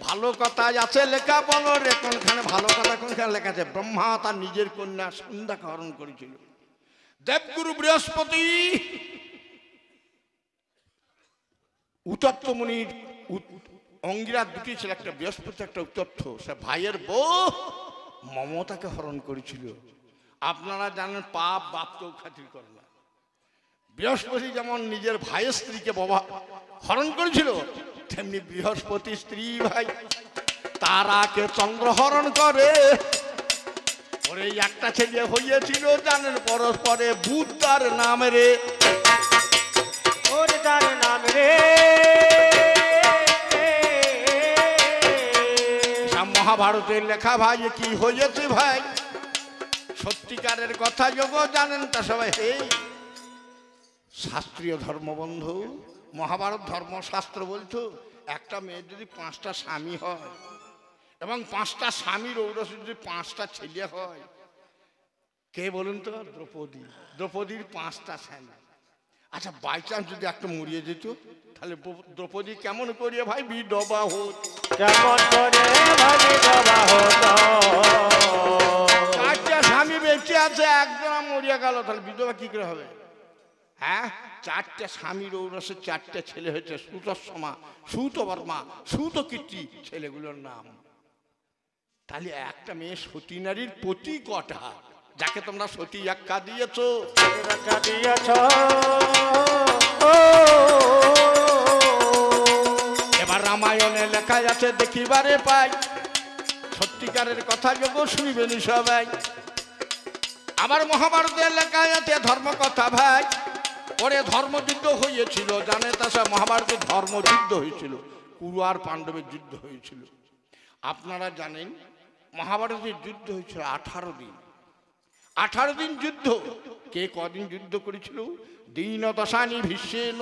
ভালো কথা আছে লেখা, বলো রে কোনখানে ভালো কথা কোনখানে লেখা আছে? ব্রহ্মা তার নিজের কন্যা সন্ধ্যাকে হরণ করেছিল। দেবগুরু বৃহস্পতি উত্তপ্ত মুনির অঙ্গিরা দুটি ছিল, একটা বৃহস্পতি একটা উত্তপ্ত। সে ভাইয়ের বউ মমতাকে হরণ করেছিল। আপনারা জানেন পাপ বাপকেও খাতির করে না। বৃহস্পতি যেমন নিজের ভাইয়ের স্ত্রীকে বাবা হরণ করেছিল, তেমনি বৃহস্পতি স্ত্রী ভাই তারাকে চন্দ্রহরণ করে। ওরে একটা ছেলে হইয়াছিল জানেন পরস্পরে বুদ্ধার নাম রে। ওরে তার নাম রে। মহাভারতের লেখা ভাই কি হয়েছে ভাই? সত্যিকারের কথা যোগ জানেন তা সবাই। এই শাস্ত্রীয় ধর্মবন্ধু, মহাভারত ধর্মশাস্ত্র বলতো একটা মেয়ের যদি 5টা স্বামী হয় এবং 5টা স্বামীর ঔরসে যদি 5টা ছেলে হয়, কে বলুন তো? দ্রৌপদী। দ্রৌপদীর 5টা স্বামী। আচ্ছা বাই চান্স যদি একটা মরিয়ে যেত, তাহলে দ্রৌপদী কেমন করিয়ে ভাই বিধবা হত? কেমন করে ভাই বিধবা হতো? 4টা স্বামী বেঁচে আছে, একজন মরিয়া গেল, তাহলে বিধবা কি করে হবে? হ্যাঁ, 4টা স্বামীর ঔরসে 4টা ছেলে হয়েছে। সুতসমা, সুতবর্মা, সুতকীর্তি ছেলেগুলোর নাম। তাহলে একটা মেয়ে সতী নারীর প্রতি কটা, যাকে তোমরা সতী আখ্যা দিয়েছ। এবার রামায়ণে লেখা আছে দেখিবারে পাই, সত্যিকারের কথা যোগ শুনিবেন সবাই। আবার মহাভারতে লেখা আছে ধর্ম কথা ভাই। ওরে ধর্মযুদ্ধ হয়েছিল জানে তা সব মহাভারতে ধর্মযুদ্ধ হয়েছিল, কুরু আর পাণ্ডবের যুদ্ধ হয়েছিল। আপনারা জানেন মহাভারতের যুদ্ধ হয়েছিল 18 দিন। 18 দিন যুদ্ধ। কে কদিন যুদ্ধ করেছিল? দীনদশানি ভীষ্মেন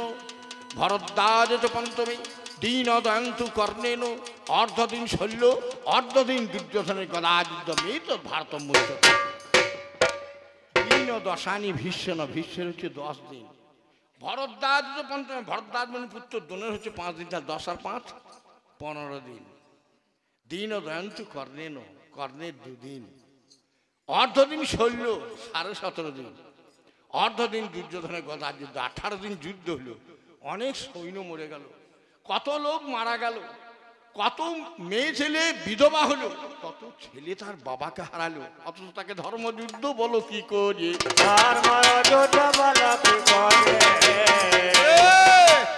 ভরদ্বাজ চ পঞ্চমী দীনদয়ন্তু কর্ণেন। অর্ধদিন শল্য, অর্ধদিন দুর্যোধনের গদা যুদ্ধ মেয়ে তো ভারত মধ্য। দিন ও দশানি ভীষ্ম ভীষ্মের হচ্ছে 10 দিন, ভরদ্বাজ পঞ্চম, ভরদ্বাজ মানে পুত্র দনের হচ্ছে 5 দিন, তার 10 আর 5 15 দিন। দিন ও দয়ন্ত কর্ণেন, কর্ণের 2 দিন, অর্ধদিন শৈল্য 17.5 দিন, অর্ধদিন দুর্যোধনের গদার যুদ্ধ, 18 দিন যুদ্ধ হলো, অনেক সৈন্য মরে গেল, কত লোক মারা গেল, কত মেয়ে ছেলে বিধবা হলো, কত ছেলে তার বাবাকে হারালো, অথচ তাকে ধর্মযুদ্ধ বলো কি করে,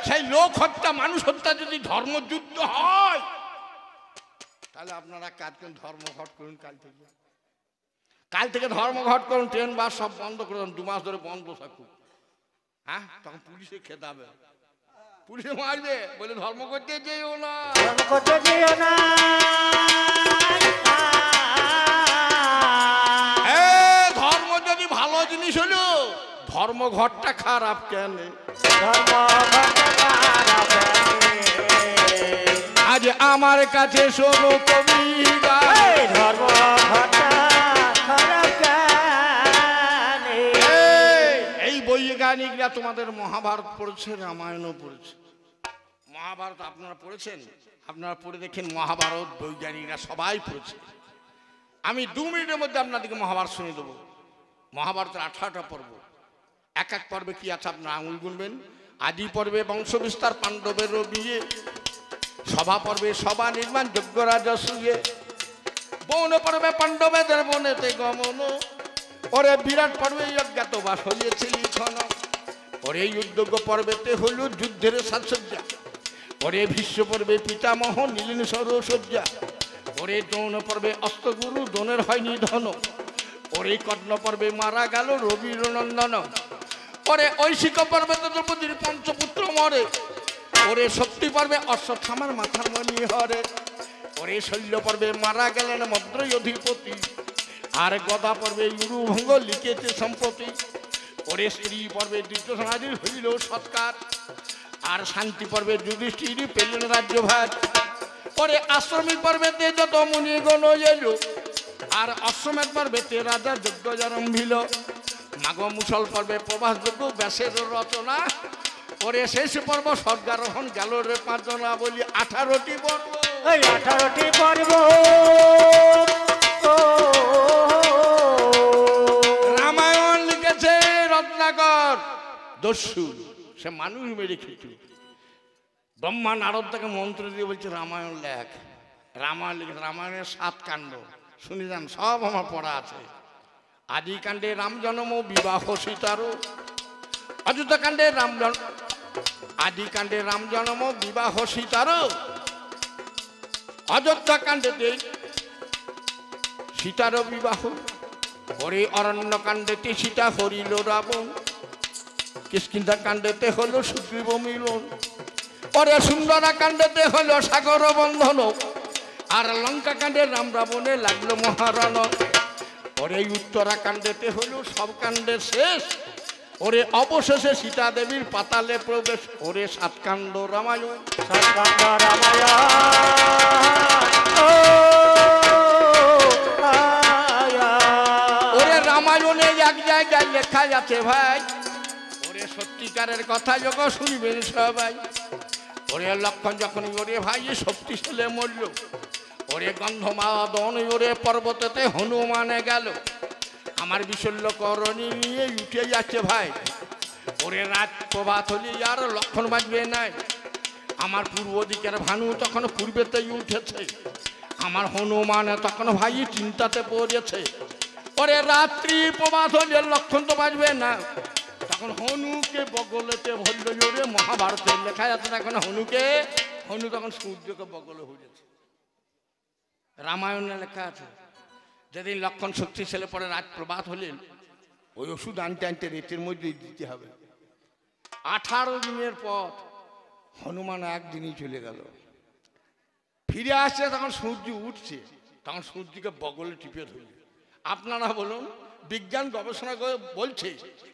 সেই লোক হত্যা মানুষ হত্যা যদি ধর্মযুদ্ধ হয়, তাহলে আপনারা কাজ করুন, ধর্মঘট করুন, কাল থেকে ধর্মঘট করুন, ট্রেন বাস সব বন্ধ করে দেন, 2 মাস ধরে বন্ধ থাকুক। হ্যাঁ, তখন পুলিশে খেদাবে, পুলিশে মারবে, বলে ধর্ম করতে যেও না, ধর্ম করতে যেও না। ধর্ম যদি ভালো জিনিস হলো, ধর্মঘটটা খারাপ কেন? আজ আমার কাছে শোনো কবি, এই বৈজ্ঞানিকরা তোমাদের মহাভারত পড়েছে, রামায়ণও পড়েছে। মহাভারত আপনারা পড়েছেন, আপনারা পড়ে দেখেন, মহাভারত বৈজ্ঞানিকরা সবাই পড়েছে। আমি 2 মিনিটের মধ্যে আপনাদেরকে মহাভারত শুনে দেবো। মহাভারতের 18টা পর্ব, এক এক পর্বে কি আছে আপনারা আঙুল গুনবেন। আদি পর্বে বংশ বিস্তার, পাণ্ডবের বিয়ে, সভা পর্বে সভা নির্মাণ, যজ্ঞরাজ সুয়ে, বন পর্বে পাণ্ডবেদের বনেতে গমন, ওরে বিরাট পর্বে অজ্ঞাতবাস হইয়েছে লিখন, ওরে যুদ্ধজ্ঞ পর্বেতে হল যুদ্ধের সাজসজ্জা, ওরে ভীষ্ম পর্বে পিতামহ নীলিন সরসজ্জা, ওরে দ্রোণ পর্বে অস্ত্রগুরু দ্রোণের হয় নিধন, ওরে কর্ণ পর্বে মারা গেল রবির নন্দন, ওরে ঐশিক পর্বে দ্রৌপদীর পঞ্চপুত্র মরে, ওরে শক্তি পর্বে অশ্বত্থামার মাথার মণি হরে, ওরে শৈল্য পর্বে মারা গেলেন মদ্রই অধিপতি, আর গদা পর্বে ইউরুভঙ্গ লিখেছে সম্পত্তি, ওরে স্ত্রী পর্বে দুর্যোধনাদির হইল সৎকার, আর শান্তি পর্বে যুধিষ্ঠির পেলেন রাজ্যভার, ওরে আশ্রমিক পর্বেতে যত মুনিগণ এলো, আর অশ্বমেধ পর্বেতে রাজা যজ্ঞ আরম্ভিল, মাঘ মুসল পর্বে প্রবাস যজ্ঞ ব্যাসের রচনা, ওরে শেষ পর্ব স্বর্গারোহণ গেল রে 5 জনা, বলি 18টি পর্ব, 18টি পর্ব। রামায়ণ লিখেছে রত্নাকর দস্যু, সে মানুষ মেরে খেত। ব্রহ্মা নারদ তাকে মন্ত্র দিয়ে বলছে রামায়ণ লেখ, রামায়ণ লিখেছে। রামায়ণের 7 কাণ্ড শুনে যান, সব আমার পড়া আছে। আদি কাণ্ডে রাম জন্ম বিবাহ সীতার, অযোধ্যা কাণ্ডে আদি কাণ্ডে রাম জন্ম বিবাহ সীতার, অযোধ্যা কাণ্ডেতে সীতার বিবাহ, ওরে অরণ্য কাণ্ডেতে সীতা হরিল রাবণ, কিষ্কিন্ধা কাণ্ডেতে হলো সুগ্রীব মিলন, ওরে সুন্দরা কাণ্ডেতে হলো সাগর বন্ধন, আর লঙ্কা কাণ্ডে রাম রাবণে লাগলো মহারণ, ওরে উত্তরা কাণ্ডেতে হলো সব কাণ্ডের শেষ, ওরে অবশেষে সীতা দেবীর পাতালে প্রবেশ, ওরে 7 কাণ্ড রামায়ণ, 7 কাণ্ড রামায়ণ। ওরে রামায়ণে এক জায়গায় লেখা আছে ভাই, ওরে সত্যিকারের কথা যখন শুনবেন সবাই, ওরে লক্ষণ যখন ওরে ভাই শক্তিশালে মরল, ওরে গন্ধমাদন ওরে পর্বতেতে হনুমানে গেল, আমার বিশল্য করণী নিয়ে উঠে যাচ্ছে ভাই, ওরে রাত প্রভাত হলে আর লক্ষণ বাজবে নাই, আমার পূর্ব দিকের ভানু তখন পূর্বেতেই উঠেছে, আমার হনুমান তখন ভাই চিন্তাতে পড়েছে, ওরে রাত্রি প্রভাত হলে লক্ষণ তো বাজবে না, তখন হনুকে বগলেতে ভরল, ওরে মহাভারতে লেখা যাচ্ছে এখন হনু তখন সূর্যকে বগলে হয়েছে, রামায়ণে লেখা আছে। যেদিন লক্ষণ শক্তিশালী পরে রাত প্রভাত হলেন, ওই ওষুধ আনতে আনতে রেতের মধ্যে দিতে হবে। 18 দিনের পর হনুমান একদিনই চলে গেল, ফিরে আসছে তখন সূর্য উঠছে, তখন সূর্যকে বগলে টিপে ধরল। আপনারা বলুন, বিজ্ঞান গবেষণা করে বলছে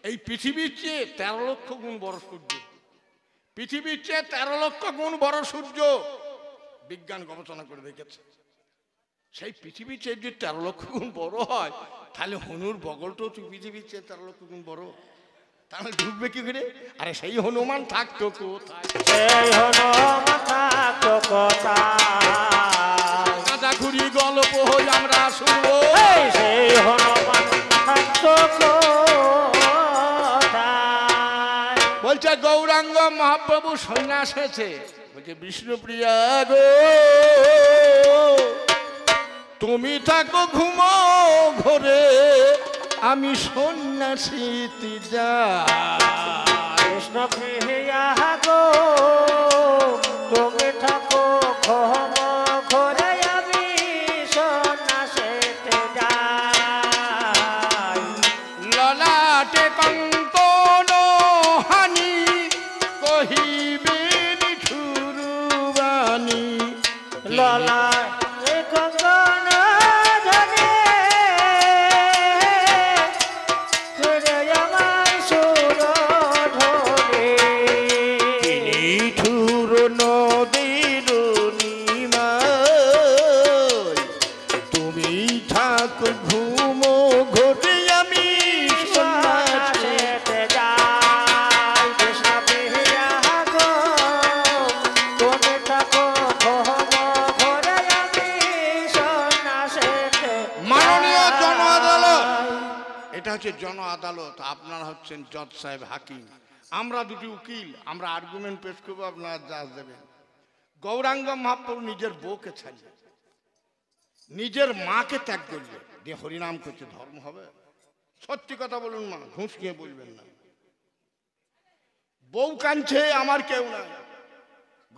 এই পৃথিবীর চেয়ে 13 লক্ষ গুণ বড় সূর্য, পৃথিবীর চেয়ে 13 লক্ষ গুণ বড় সূর্য, বিজ্ঞান গবেষণা করে দেখেছে। সেই পৃথিবীর চেয়ে যদি 13 লক্ষ গুণ বড় হয়, তাহলে হনুর বগলটাও তো পৃথিবীর চেয়ে 13 লক্ষ গুণ বড়, তাহলে ঢুকবে কি করে? আরে সেই হনুমান থাকতো কোথায়? সেই হনুমান থাকতো কোথায়? কাঁচা খুঁড়ি গল্প হই আমরা শুনবো, সেই হনুমান থাকতো কোথায়? বলছে গৌরাঙ্গ মহাপ্রভু সন্ন্যাস হয়েছে, বলছে বিষ্ণুপ্রিয়া গো তুমি থাকো ঘুমো ঘরে, আমি সন্ন্যাসীতে যাই। কৃষ্ণপ্রিয়া গো তুমি থাকো ঘুম ঘরে, আমি সন্ন্যাসীতে যাই। ললাটে কঙ্কন হানি কহিবে নিঠুরবাণী, ললা কঙ্কন ধরে করে আমায় সুর ধরে। নিঠুর নদীর নিমায় তুমি থাকো ঘুমো ঘটে, আমি সন্ন্যাসী। সন্ন্যাসীতে যাই। কৃষ্ণপ্রিয়া গো তুমি থাকো ঘুম ঘরে, আমি সন্ন্যাসীতে মাননীয় জন আদালত, যাই। এটা হচ্ছে জন আদালত, আপনারা হচ্ছেন জজ সাহেব হাকিম, আমরা দুটি উকিল, আমরা আর্গুমেন্ট পেশ করবো, আপনারা জাজ দেবেন। গৌরাঙ্গ মহাপ্রভু নিজের বউকে ছাড়িয়ে নিজের মাকে ত্যাগ করলে দিয়ে হরিনাম করছে, ধর্ম হবে? সত্যি কথা বলুন মা, ঘুষ খেয়ে বলবেন না। বউ কাঁদছে, আমার কেউ নাই।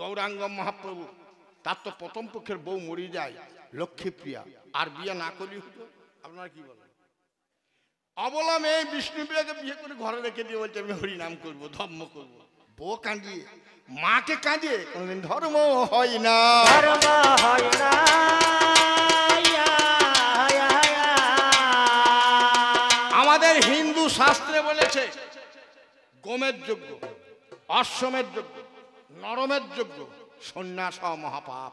গৌরাঙ্গ মহাপ্রভু তার তো প্রথম পক্ষের বউ মরে যায় লক্ষ্মীপ্রিয়া, আর বিয়ে না করলেই হতো। আপনারা কি বলেন? অবলা মেয়ে বিষ্ণুপ্রিয়াকে বিয়ে করে ঘরে রেখে দিয়ে বলছে আমি হরিনাম করবো, ধর্ম করবো। বউ কাঁদিয়ে মাকে কাঁদিয়ে কোনদিন ধর্ম হয় না। ধর্ম হয় না। আমাদের হিন্দু শাস্ত্রে বলেছে গোমের যজ্ঞ, অশ্বমের যজ্ঞ, নরমের যজ্ঞ, সন্ন্যাস হওয়া মহাপাপ।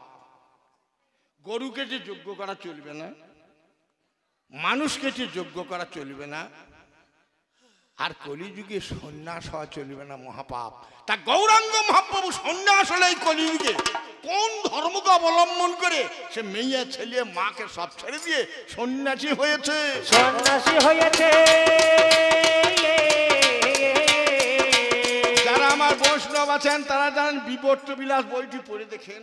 গরুকে যে যজ্ঞ করা চলবে না, মানুষকে যে যজ্ঞ করা চলবে না, আর কলিযুগে সন্ন্যাস হওয়া চলবে না, মহাপাপ। তা গৌরাঙ্গ মহাপ্রভু সন্ন্যাস হলে এই কলিযুগে কোন ধর্মকে অবলম্বন করে সে মেয়ে ছেলে মাকে সব ছেড়ে দিয়ে সন্ন্যাসী হয়েছে? সন্ন্যাসী হয়েছে। যারা আমার বৈষ্ণব আছেন তারা জানেন, বিবর্ত বিলাস বইটি পড়ে দেখেন।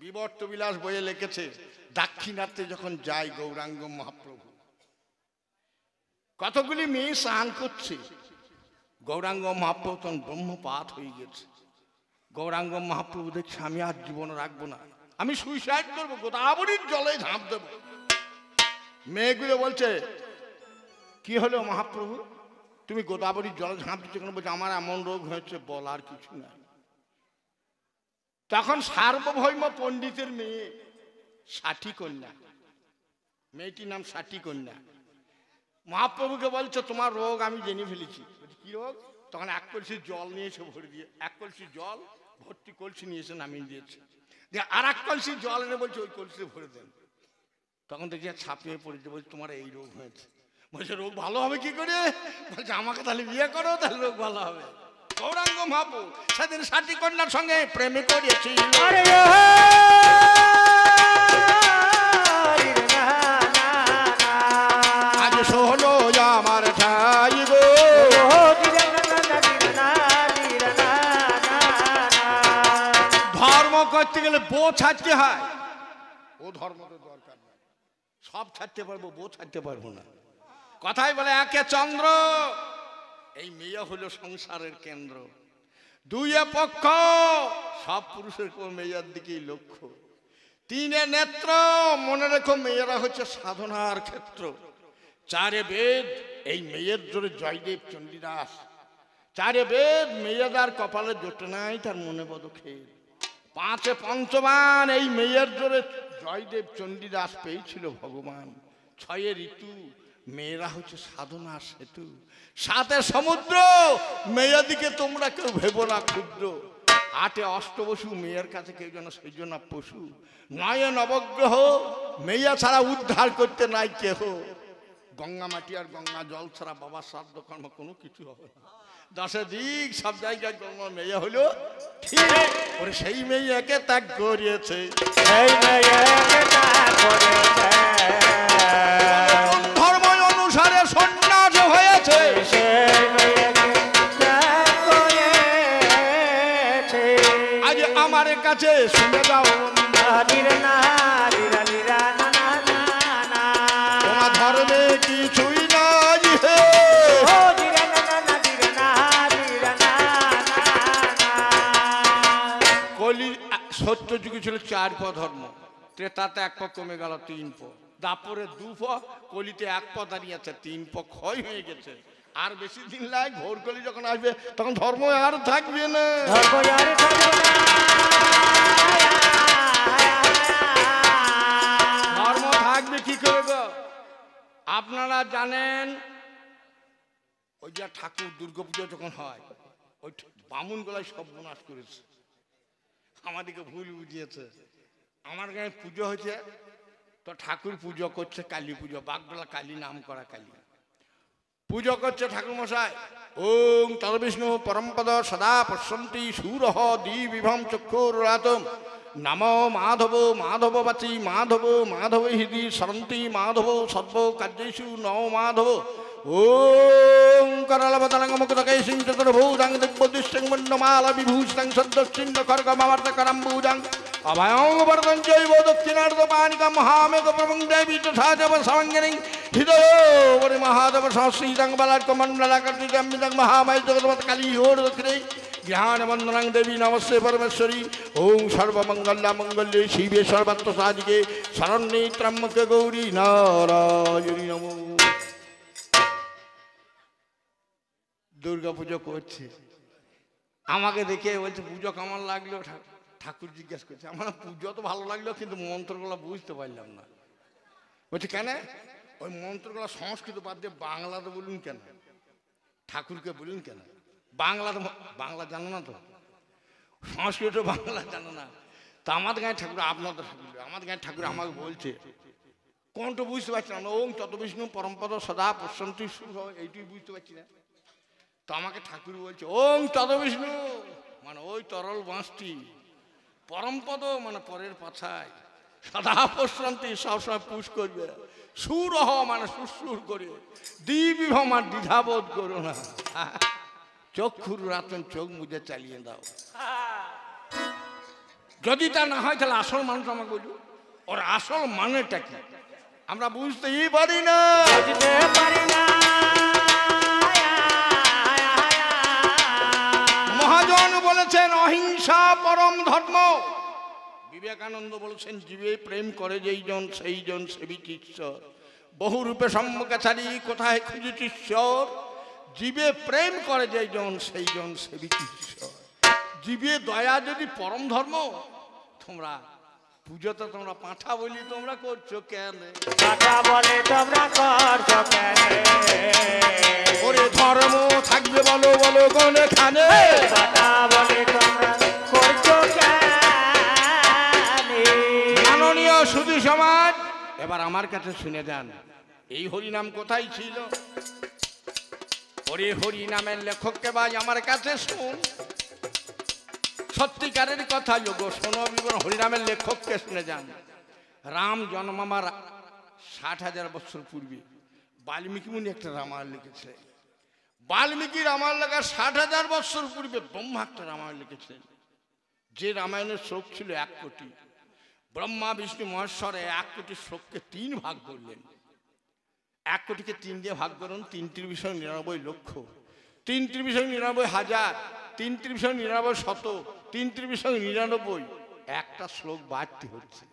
বিবর্ত বিলাস বইয়ে লিখেছে দাক্ষিণাত্যে যখন যায় গৌরাঙ্গ মহাপ্রভু, কতগুলি মেয়ে স্নান করছে, গৌরাঙ্গ মহাপ্রভু তখন ব্রহ্মপাত হয়ে গেছে। গৌরাঙ্গ মহাপ্রভু দেখছে আমি আর জীবন রাখবো না, আমি সুইসাইড করবো, গোদাবরীর জলে ঝাঁপ দেব। মেয়েগুলো বলছে কি হলো মহাপ্রভু, তুমি গোদাবরীর জলে ঝাঁপ দিচ্ছ কেন? বলছে আমার এমন রোগ হয়েছে, বলার কিছু নাই। তখন সার্বভৌম পণ্ডিতের মেয়ে ষাটি কন্যা, মেয়েটির নাম ষাটি কন্যা, মহাপ্রভুকে বলছে তোমার রোগ আমি জেনে ফেলেছি। কি রোগ? তখন এক কলসি জল নিয়ে এসে ভরে দিয়ে, এক কলসি জল ভর্তি কলসি নিয়ে এসে নামিয়ে দিয়েছে, দিয়ে আর এক কলসি জল এনে বলছে ওই কলসি ভরে দেন। তখন দেখি ছাপিয়ে পড়েছে, বলছে তোমার এই রোগ হয়েছে। বলছে রোগ ভালো হবে কি করে? বলছে আমাকে তাহলে বিয়ে করো, তাহলে রোগ ভালো হবে। গৌরাঙ্গ মহাপ্রভু সেদিন ষাটি কন্যার সঙ্গে প্রেমে করেছি। আজ শোনো আমার ঠাই গো, ধর্ম করতে গেলে বউ ছাড়তে হয়। ও ধর্ম তো দরকার নাই, সব ছাড়তে পারবো, বউ ছাড়তে পারবো না। কথাই বলে একে চন্দ্র, এই মেয়ে হলো সংসারের কেন্দ্র। দুইয়ে পক্ষ, সব পুরুষের কোন মেয়ের দিকেই লক্ষ্য। তিনে নেত্র, মনে রেখো মেয়েরা হচ্ছে সাধনার ক্ষেত্র। চারে বেদ, এই মেয়ের জোরে জয়দেব চণ্ডীদাস। চারে বেদ, মেয়েদার কপালে জোটে নাই তার মনে পদক্ষেপ। পাঁচে পঞ্চমান, এই মেয়ের জোরে জয়দেব চণ্ডীদাস পেয়েছিল ভগবান। ছয়ে ঋতু, মেয়েরা হচ্ছে সাধনার সেতু। সাথে সমুদ্র, মেয়ের দিকে তোমরা কেউ ভেবো না ক্ষুদ্র। আটে অষ্টবসু, মেয়ের কাছে কেউ যেন সেই জন্য পশু। নয়ে নবগ্রহ, মেয়ে ছাড়া উদ্ধার করতে নাই কেহ। গঙ্গা মাটি আর গঙ্গা জল ছাড়া বাবার শ্রাদ্ধ কর্ম কোনো কিছু হবে না। 10 দিক সব জায়গায় গঙ্গা মেয়ে হলো ঠিক। ওরে সেই মেয়েকে ত্যাগ করিয়েছে, এই মেয়েকে ত্যাগ করেছে, ধর্ম অনুসারে সন্ন্যাস হয়েছে, সেই মেয়েকে ত্যাগ করেছে। আজ আমার কাছে শুনে যাও নিরা না নিরা নিরা না না না না, তোমার ধর্মে কিছুই নাই হে। ও নিরা না না না নিরা না নিরা না না। কলি সত্য যুগে ছিল 4 প ধর্ম, ত্রেতাতে 1 প কমে গেল 3 প, দাপরে 2 প, কলিতে 1 প দাঁড়িয়েছে, 3 প ক্ষয় হয়ে গেছে। আর বেশি দিন লাগে, ঘোর কলি যখন আসবে তখন ধর্ম আর থাকবে না। ধর্ম আর থাকবে না, ধর্ম থাকবে কি করে গো? আপনারা জানেন ওই যে ঠাকুর দুর্গাপুজো যখন হয়, ওই বামুন গলায় সব বিনাশ করেছে, আমাদেরকে ভুল বুঝিয়েছে। আমার গায়ে পুজো হয়েছে তো ঠাকুর পুজো করছে, কালী পুজো, বাগডোলা কালী, নাম করা কালী পুজো করছে ঠাকুর মশাই। ওম তদবিষ্ণু পরমপদ সদা পশ্যন্তি সুরহ দিবিভম চক্ষুরাতম নমো মাধব মাধব বাচি মাধব মাধব হৃদি সরন্তি মাধব সর্ব কার্যেষু নমো মাধব। ওম করলবদনং মুকুটকৈ সিং চতুর্ভুজং দিব্যদৃশ্যং মণ্ডমাল বিভূষিতং সদ্দশ্চিন্ন খর্গমাবর্ত করম্বুজং অভয়ং বরদং জৈব দক্ষিণার্ধ পানিকং মহামেঘ প্রভং দেবী তথা দেব সরঙ্গিনী হৃদয় বরি মহাদেব সংশ্রিতং বলার্কমণ্ডলাকর্তিজম্বিতং মহামায় জগৎ কালী হোর দক্ষিণে জ্ঞান বন্দনাং দেবী নমস্তে পরমেশ্বরী। ওং সর্বমঙ্গলা মঙ্গলে শিবে সর্বাত্ম সাধিকে শরণ্যে ত্র্যম্বকে গৌরী নারায়ণী নমো। দুর্গা পুজো করছে, আমাকে দেখে বলছে পুজো কেমন লাগলো? ঠাকুর জিজ্ঞেস করছে। আমার পুজো তো ভালো লাগলো, কিন্তু মন্ত্রগুলো বুঝতে পারলাম না। বলছে কেন? ওই মন্ত্রগুলো সংস্কৃত বাদ দিয়ে বাংলাতে বলুন কেন? ঠাকুরকে বলুন কেন? বাংলাতে, বাংলা জানো না তো, সংস্কৃত বাংলা জানো না। তা আমাদের গায়ে ঠাকুর, আপনাদের ঠাকুর, আমাদের গায়ে ঠাকুর আমাকে বলছে, কোনটা বুঝতে পারছি না। ওং তত বিষ্ণু পরমপদ সদা পশ্যন্তি সুরহ, এইটুই বুঝতে পারছি না। তো আমাকে ঠাকুর বলছে ওং তদ বিষ্ণু মানে ওই তরল বাঁশটি, পরমপদ মানে পরের পাছায়, সদা পশ্যন্তি সবসময় পুষ করবে, সুরহ মানে সুর করে, দিবিভম মানে দ্বিধাবোধ করো না, চক্ষুর রাতন চোখ মুজে চালিয়ে দাও। যদি তা না হয় তাহলে আসল মানুষ আমাকে বলুন, ওর আসল মানেটা কি আমরা বুঝতেই পারি না। বুঝতে পারি না। মহাজন বলেছেন অহিংসা পরম ধর্ম। বিবেকানন্দ বলেছেন জীবে প্রেম করে যেই জন সেই জন সেবিত ঈশ্বর। বহু রূপে সম্মুখে ছাড়ি কোথায় খুঁজিস ঈশ্বর। জীবে প্রেম করে যেই জন সেই জন সেবিত ঈশ্বর। জীবে দয়া যদি পরম ধর্ম, তোমরা পুজোতে তোমরা পাঁঠা বলি তোমরা করছো কেন? পাঁঠা বলে তোমরা করছো কেন? ওরে ধর্ম থাকবে বলো বলো কোনে খানে? পাঁঠা বলে তোমরা করছো কেন? মাননীয় সুধী সমাজ, এবার আমার কাছে শুনে যান, এই হরিনাম কোথায় ছিল? ওরে হরিনামের লেখককে ভাই আমার কাছে শুন, সত্যিকারের কথা যোগ শোনো বিবরণ। হরিনামের লেখককে শুনে যান। রাম জন্মামার 60,000 বছর পূর্বে বাল্মীকি মুনি একটা রামায়ণ লিখেছে। বাল্মীকি রামায়ণ লেখা 60,000 বছর পূর্বে ব্রহ্মা একটা রামায়ণ লিখেছেন, যে রামায়ণের শ্লোক ছিল 1 কোটি। ব্রহ্মা বিষ্ণু মহেশ্বর 1 কোটি শ্লোককে 3 ভাগ করলেন। 1 কোটিকে 3 দিয়ে ভাগ করুন, 3 × 99 লক্ষ, 3 × 99 হাজার, 3 × 99 শত, 3 × 99, একটা শ্লোক বাড়তি হচ্ছে।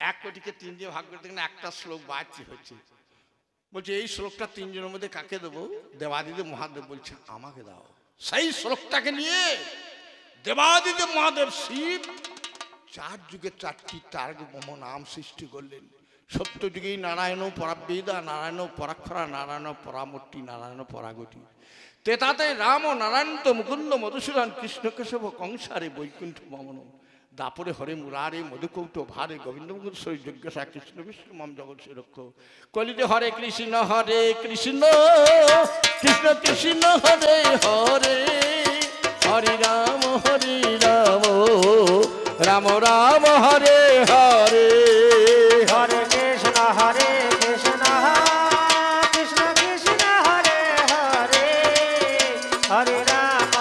1 কোটিকে 3 দিয়ে ভাগ করতে গেলে একটা শ্লোক বাড়তি হচ্ছে। বলছে এই শ্লোকটা 3 জনের মধ্যে কাকে দেবো? দেবাদিদেব মহাদেব বলছে আমাকে দাও। সেই শ্লোকটাকে নিয়ে দেবাদিদেব মহাদেব শিব 4 যুগে 4টি তারকম নাম সৃষ্টি করলেন। সত্য যুগেই নারায়ণ পরাবেদা, নারায়ণ পরাক্ষরা, নারায়ণ পরামূর্তি, নারায়ণ পরাগতি। তেতাতে রাম ও নারায়ণ তো মুকুন্দ মধুসূদন, কৃষ্ণ কেশব কংসারে বৈকুণ্ঠ মমন। দাপরে হরে মুরারে মধুকৌট ভারে গোবিন্দ মুকুশ্বরী যজ্ঞসা কৃষ্ণ বিষ্ণু মম জগৎ রক্ষ কলিতে হরে কৃষ্ণ কৃষ্ণ কৃষ্ণ হরে হরে হরে রাম রাম রাম হরে হরে হরে কৃষ্ণ কৃষ্ণ কৃষ্ণ হরে হরে হরে রাম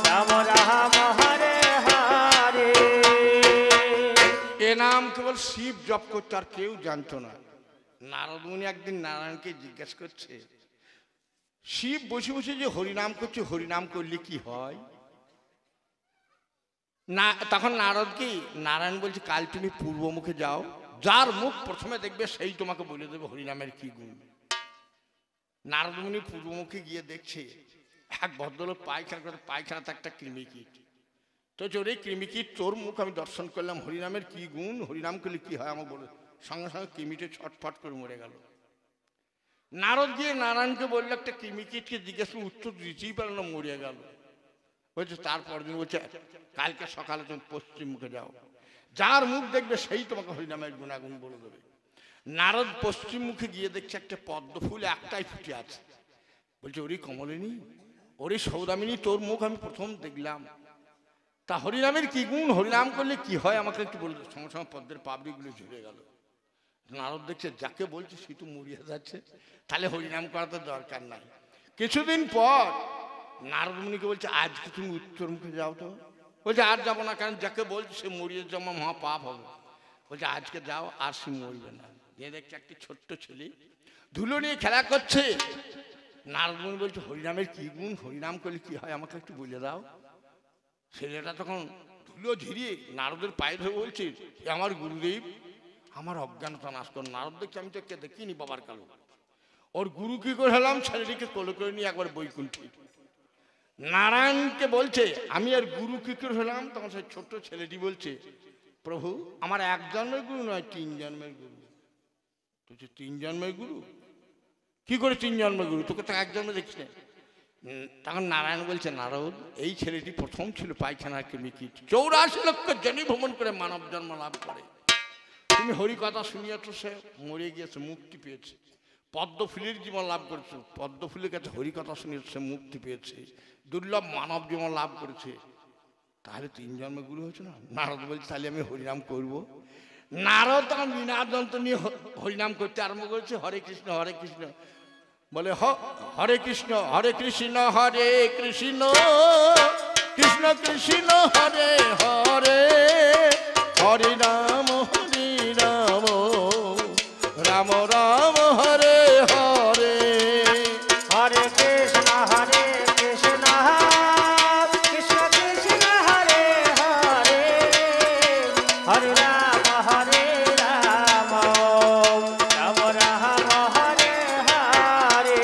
রাম রাম হরে হরে। এ নাম কেবল শিব জপ করতো, আর কেউ জানতো না। নারদ মুনি একদিন নারায়ণকে জিজ্ঞাসা করছে, শিব বসে বসে যে হরিনাম করছে, হরিনাম করলে কি হয় না? তখন নারদ কি নারায়ণ বলছে, কাল তুমি পূর্ব মুখে যাও, যার মুখ প্রথমে দেখবে সেই তোমাকে বলে দেবে হরিনামের কি গুণ। নারদ মুনি পূর্বমুখে গিয়ে দেখছে এক ভদ্রলোক পায়খানা করে, পায়খানাতে একটা কৃমিকীট। তো ওরে কৃমিকীট, তোর মুখ আমি দর্শন করলাম, হরিনামের কি গুণ, হরিনাম করলে কি হয় আমাকে বলে। সঙ্গে সঙ্গে কৃমিটে ছটফট করে মরে গেল। নারদ গিয়ে নারায়ণকে বললো, একটা কৃমিকীটকে জিজ্ঞাসা উত্তর দিতেই পারল না, মরিয়া গেল। বলছে তারপর দিন বলছে, কালকে সকালে তুমি পশ্চিম মুখে যাও, যার মুখ দেখবে সেই তোমাকে হরিনামের গুণাগুণ বলে দেবে। নারদ পশ্চিম মুখে গিয়ে দেখছে একটা পদ্ম ফুল একটাই ফুটে আছে। বলছে, ওরে কমলিনী, ওরে সৌদামিনী, তোর মুখ আমি প্রথম দেখলাম, তা হরিনামের কি গুণ, হরিনাম করলে কি হয় আমাকে একটু বলে। সঙ্গে সঙ্গে পদ্মের পাবড়িগুলো ঝরে গেল। নারদ দেখছে যাকে বলছে সে তো মরিয়া যাচ্ছে, তাহলে হরিনাম করা তো দরকার নাই। কিছুদিন পর নারদ মুনিকে বলছে, আজকে তুমি উত্তর মুখে যাও তো। বলছে, আর যাবো না, কারণ যাকে বলছে সে মরিয়ে যাওয়া মহা পাপ হবে। বলছে, আজকে যাও, আর সে মরবে না। যে দেখছে একটি ছোট্ট ছেলে ধুলো নিয়ে খেলা করছে। নারদ মুনি বলছে, হরিনামের কি গুণ, হরিনাম করলে কি হয় আমাকে একটু বলে দাও। ছেলেটা তখন ধুলো ঝিরিয়ে নারদের পায়ে ধরে বলছে, আমার গুরুদেব, আমার অজ্ঞানতা নাশ কর। নারদ দেখছে, আমি তো কে দেখিনি বাবার কালো। ওর গুরু কি করে হলাম, ছেলেটিকে কোলে করে নিয়ে একবার বৈকুণ্ঠে। নারায়ণকে বলছে, আমি আর গুরু কি করে হলাম। তখন সেই ছোট্ট ছেলেটি বলছে, প্রভু, আমার এক জন্মের গুরু নয়, 3 জন্মের গুরু। তুই 3 জন্মের গুরু? কি করে 3 জন্মের গুরু, তোকে তো এক জন্মে দেখছি না। তখন নারায়ণ বলছে, নারদ, এই ছেলেটি প্রথম ছিল পায়খানার কৃমিকীট, 84 লক্ষ জনি ভ্রমণ করে মানব জন্ম লাভ করে। তুমি হরি কথা শুনিয়াছ, সে মরে গিয়েছে, মুক্তি পেয়েছে। পদ্ম ফুলের জীবন লাভ করেছে, পদ্ম ফুলের কাছে হরি কথা শুনিয়েছে, সে মুক্তি পেয়েছে, দুর্লভ মানব জীবন লাভ করেছে। তাহলে 3 জন্মে গুরু হয়েছে না? নারদ বলছে, তাহলে আমি হরিনাম করব। নারদ তখন বিনা যন্ত্র নিয়ে হরিনাম করতে আরম্ভ করেছে, হরে কৃষ্ণ বলে, হরে কৃষ্ণ হরে কৃষ্ণ কৃষ্ণ কৃষ্ণ হরে হরে হরে রাম রাম রাম হরে হরে। হরে কৃষ্ণ কৃষ্ণ কৃষ্ণ হরে হরে হরে রাম রাম রাম হরে হরে।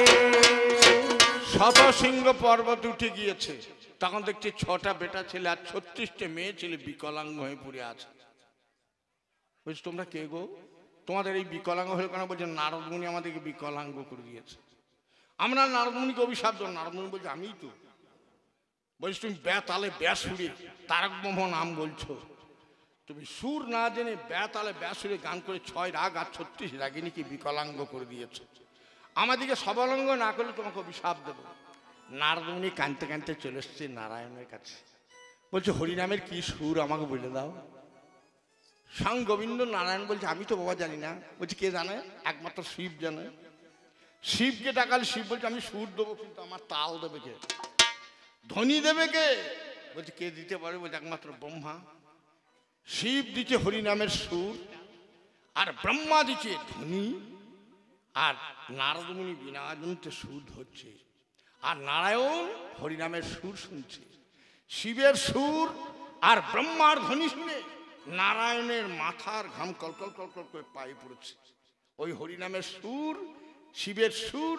শতশৃঙ্গ পর্বত উঠে গিয়েছে। তখন দেখছি 6টা বেটা ছেলে আর 36টে মেয়ে ছেলে বিকলাঙ্গ হয়ে পড়ে আছে। বলছি, তোমরা কে গো, তোমাদের এই বিকলাঙ্গ হয়ে কেন? বলছে, নারদ মুনি আমাদেরকে বিকলাঙ্গ করে দিয়েছে, আমরা নারদ মুনিকে অভিশাপ দেব। নারদ মুনি বলছে, আমিই তো। বলছি, তুমি বেতালে ব্যাসুরে তারক ব্রহ্ম নাম বলছো, তুমি সুর না জেনে বেতালে ব্যাসুরে গান করে 6 রাগ আর 36 রাগিনীকে বিকলাঙ্গ করে দিয়েছো, আমাদেরকে সবলঙ্গ না করলে তোমাকে অভিশাপ দেবো। নারদ মুনি কাঁদতে কাঁদতে চলে এসছে নারায়ণের কাছে। বলছে, হরিনামের কি সুর আমাকে বলে দাও। সাং গোবিন্দ নারায়ণ বলছে, আমি তো বাবা জানি না। বলছে, কে জানে? একমাত্র শিব জানে। শিবকে ডাকালে শিব বলছে, আমি সুর দেবো, কিন্তু আমার তাল দেবে কে, ধ্বনি দেবে কে? বলছে, কে দিতে পারে? বলছে, একমাত্র ব্রহ্মা। শিব দিচ্ছে হরিনামের সুর, আর ব্রহ্মা দিচ্ছে ধ্বনি, আর নারদ মুনি বিনা যন্ত্রে সুর হচ্ছে, আর নারায়ণ হরিনামের সুর শুনছে। শিবের সুর আর ব্রহ্মার ধ্বনি শুনে নারায়ণের মাথার ঘাম কলকল কলকল করে পায়ে পড়েছে। ওই হরিনামের সুর, শিবের সুর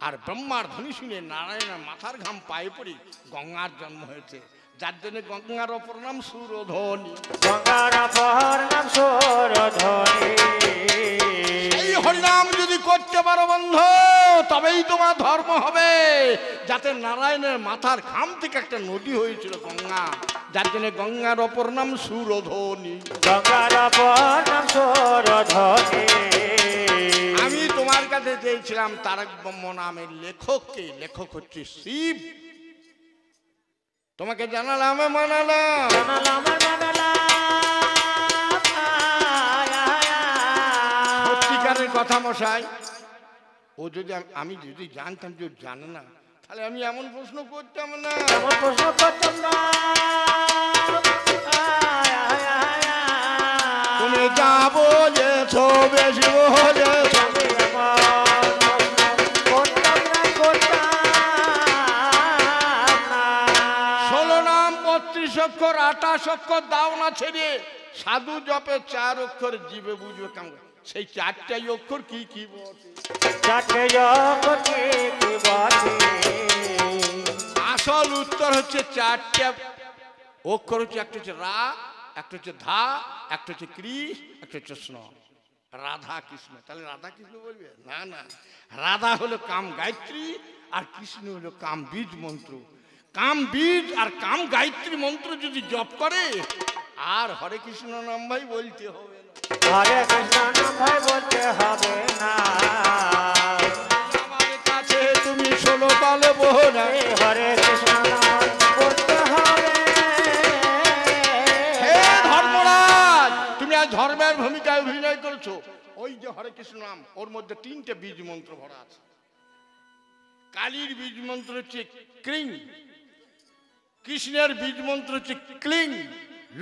আর ব্রহ্মার ধ্বনি শুনে নারায়ণের মাথার ঘাম পায়ে পড়ে গঙ্গার জন্ম হয়েছে, যার জন্য গঙ্গার অপর নাম সুরধ্বনি। গঙ্গার অপর নাম সুরধ্বনি। এই হরিনাম যদি করতে পারো বন্ধু, তবেই তোমার ধর্ম হবে। যাতে নারায়ণের মাথার ঘাম থেকে একটা নদী হয়েছিল গঙ্গা, যার জন্য গঙ্গার অপর নাম সুরধনী। গঙ্গার অপর নাম সুরধনী। আমি তোমার কাছে চেয়েছিলাম তারক ব্রহ্ম নামের লেখককে, লেখক হচ্ছে শিব। তোমাকে জানালাম, মানালাম, সত্যিকারের কথা মশাই। ও যদি আমি যদি জানতাম যে ও জানে না, তাহলে আমি এমন প্রশ্ন করতাম না, এমন প্রশ্ন করতাম না। তুমি যা বলেছ বেশি বলেছ, অক্ষর 28 অক্ষর দাও না ছেড়ে সাধু জপে 4 অক্ষর জীবে বুঝবে কাম। সেই 4টাই অক্ষর কি কি বটে? আসল উত্তর হচ্ছে 4টা অক্ষর হচ্ছে, একটা হচ্ছে রা, একটা হচ্ছে ধা, একটা হচ্ছে কৃ, একটা হচ্ছে স্ন। রাধা কৃষ্ণ। তাহলে রাধা কৃষ্ণ বলবে না, না, রাধা হলো কাম গায়ত্রী আর কৃষ্ণ হলো কাম বীজ মন্ত্র। কাম বীজ আর কাম গায়ত্রী মন্ত্র যদি জপ করে আর হরে কৃষ্ণ নাম ভাই বলতে হবে না, হরে কৃষ্ণ নাম ভাই বলতে হবে না। আমার কাছে তুমি 16 কালে বহনা, হরে কৃষ্ণ নাম বলতে হবে। হে ধর্মরাজ, তুমি আজ ধর্মের ভূমিকায় অভিনয় করেছো। ওই যে হরে কৃষ্ণ নাম, ওর মধ্যে 3টে বীজ মন্ত্র ভরা আছে। কালীর বীজ মন্ত্র হচ্ছে ক্রিং, কৃষ্ণের বীজ মন্ত্র হচ্ছে ক্লিং,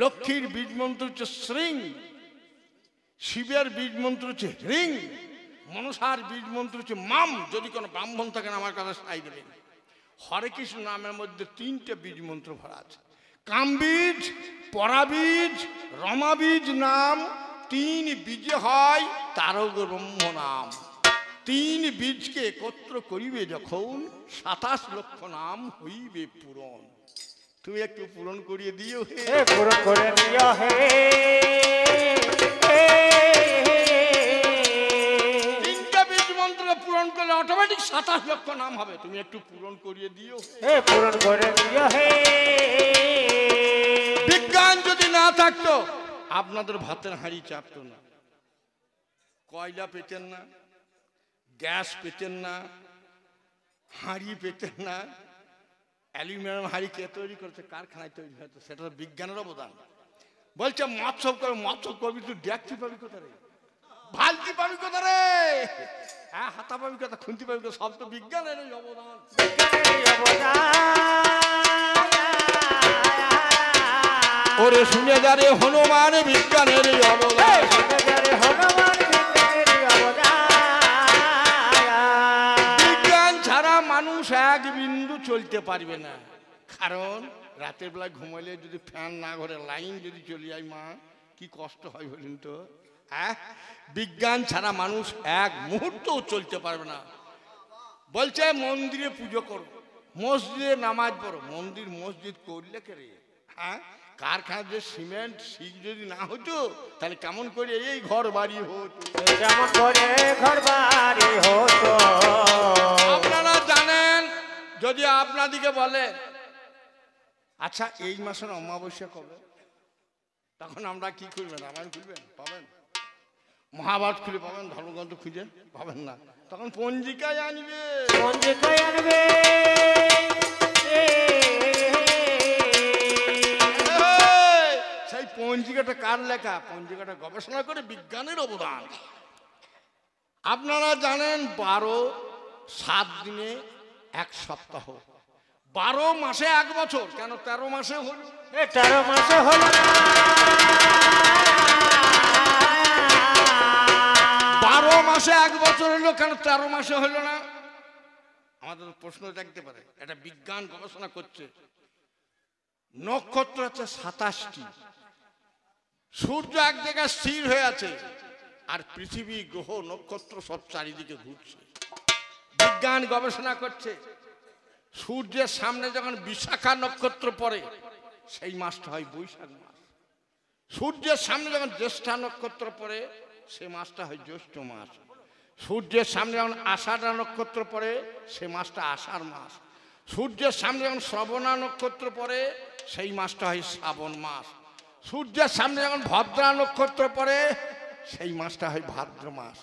লক্ষ্মীর বীজ মন্ত্র হচ্ছে শ্রিং, শিবের বীজ মন্ত্র হচ্ছে হ্রিং, মনসার বীজ মন্ত্র হচ্ছে মাম। যদি কোনো ব্রাহ্মণ থাকেন আমার কাছে সাই দেবেন। হরে কৃষ্ণ নামের মধ্যে 3টে বীজ মন্ত্র ভরা আছে। কামবীজ, পরাবীজ, রমাবীজ নাম 3 বীজে হয় তারক ব্রহ্ম নাম। 3 বীজকে একত্র করিবে যখন 27 লক্ষ নাম হইবে পূরণ। তুমি একটু পূরণ করিয়ে দিও হে, পূরণ করে দিও হে। 3টা বীজ মন্ত্র পূরণ করলে অটোমেটিক 27 লক্ষ নাম হবে। তুমি একটু পূরণ করিয়ে দিও হে, পূরণ করে দিও হে। বিজ্ঞান যদি না থাকতো আপনাদের ভাতের হাঁড়ি চাপতো না, কয়লা পেতেন না, গ্যাস পেতেন না, হাঁড়ি পেতেন না। অ্যালুমিনিয়াম হাঁড়ি কে তৈরি করেছে? কারখানায় তৈরি হয়েছে। সেটা তো বিজ্ঞানের অবদান। বলছে মৎস্য করে, মৎস্য করবি তুই ডেকটি পাবি কোথা রে, ভালতি পাবি কোথা রে, হ্যাঁ হাতা পাবি কোথা, খুন্তি পাবি কোথা? সব তো বিজ্ঞানের অবদান। ওরে শুনে যারে হনুমান বিজ্ঞানের অবদান। বিজ্ঞান ছাড়া মানুষ এক বিন্দু চলতে পারবে না। কারণ রাতের বেলায় ঘুমাইলে যদি ফ্যান না ঘরে, লাইন যদি চলে যায়, মা কি কষ্ট হয় বলুন তো। হ্যাঁ, বিজ্ঞান ছাড়া মানুষ এক মুহূর্তও চলতে পারবে না। বলছে মন্দিরে পুজো করো, মসজিদে নামাজ পড়ো। মন্দির মসজিদ করলে কে রে? হ্যাঁ, কারখানা যে সিমেন্ট শিক যদি না হতো তাহলে কেমন করে এই ঘর বাড়ি হতো, কেমন করে ঘর বাড়ি হতো। আপনারা জানেন। যদি আপনাদিকে বলে আচ্ছা এই মাসের অমাবস্যা কবে, তখন আমরা কি করবেন? রামায়ণ খুলবেন পাবেন, মহাভারত খুলে পাবেন, ধর্মগ্রন্থ খুঁজে পাবেন না। তখন পঞ্জিকায় আনবে, পঞ্জিকায় আনবে। সেই পঞ্জিকাটা কার লেখা? পঞ্জিকাটা গবেষণা করে বিজ্ঞানের অবদান। আপনারা জানেন 7 দিনে 1 সপ্তাহ, 12 মাসে 1 বছর। কেন 13 মাসে হল? 13 মাসে হল না। 12 মাসে 1 বছর হলো, কেন 13 মাসে হলো না? আমাদের প্রশ্ন দেখতে পারে। এটা বিজ্ঞান গবেষণা করছে। নক্ষত্র আছে 27টি, সূর্য এক জায়গায় স্থির হয়ে আছে, আর পৃথিবী গ্রহ নক্ষত্র সব চারিদিকে ঘুরছে। বিজ্ঞান গবেষণা করছে সূর্যের সামনে যখন বিশাখা নক্ষত্র পড়ে সেই মাসটা হয় বৈশাখ মাস। সূর্যের সামনে যখন জ্যেষ্ঠা নক্ষত্র পড়ে সেই মাসটা হয় জ্যৈষ্ঠ মাস। সূর্যের সামনে যখন আষাঢ়া নক্ষত্র পড়ে সে মাসটা আষাঢ় মাস। সূর্যের সামনে যখন শ্রবণা নক্ষত্র পড়ে সেই মাসটা হয় শ্রাবণ মাস। সূর্যের সামনে যখন ভদ্রা নক্ষত্র পড়ে সেই মাসটা হয় ভাদ্র মাস।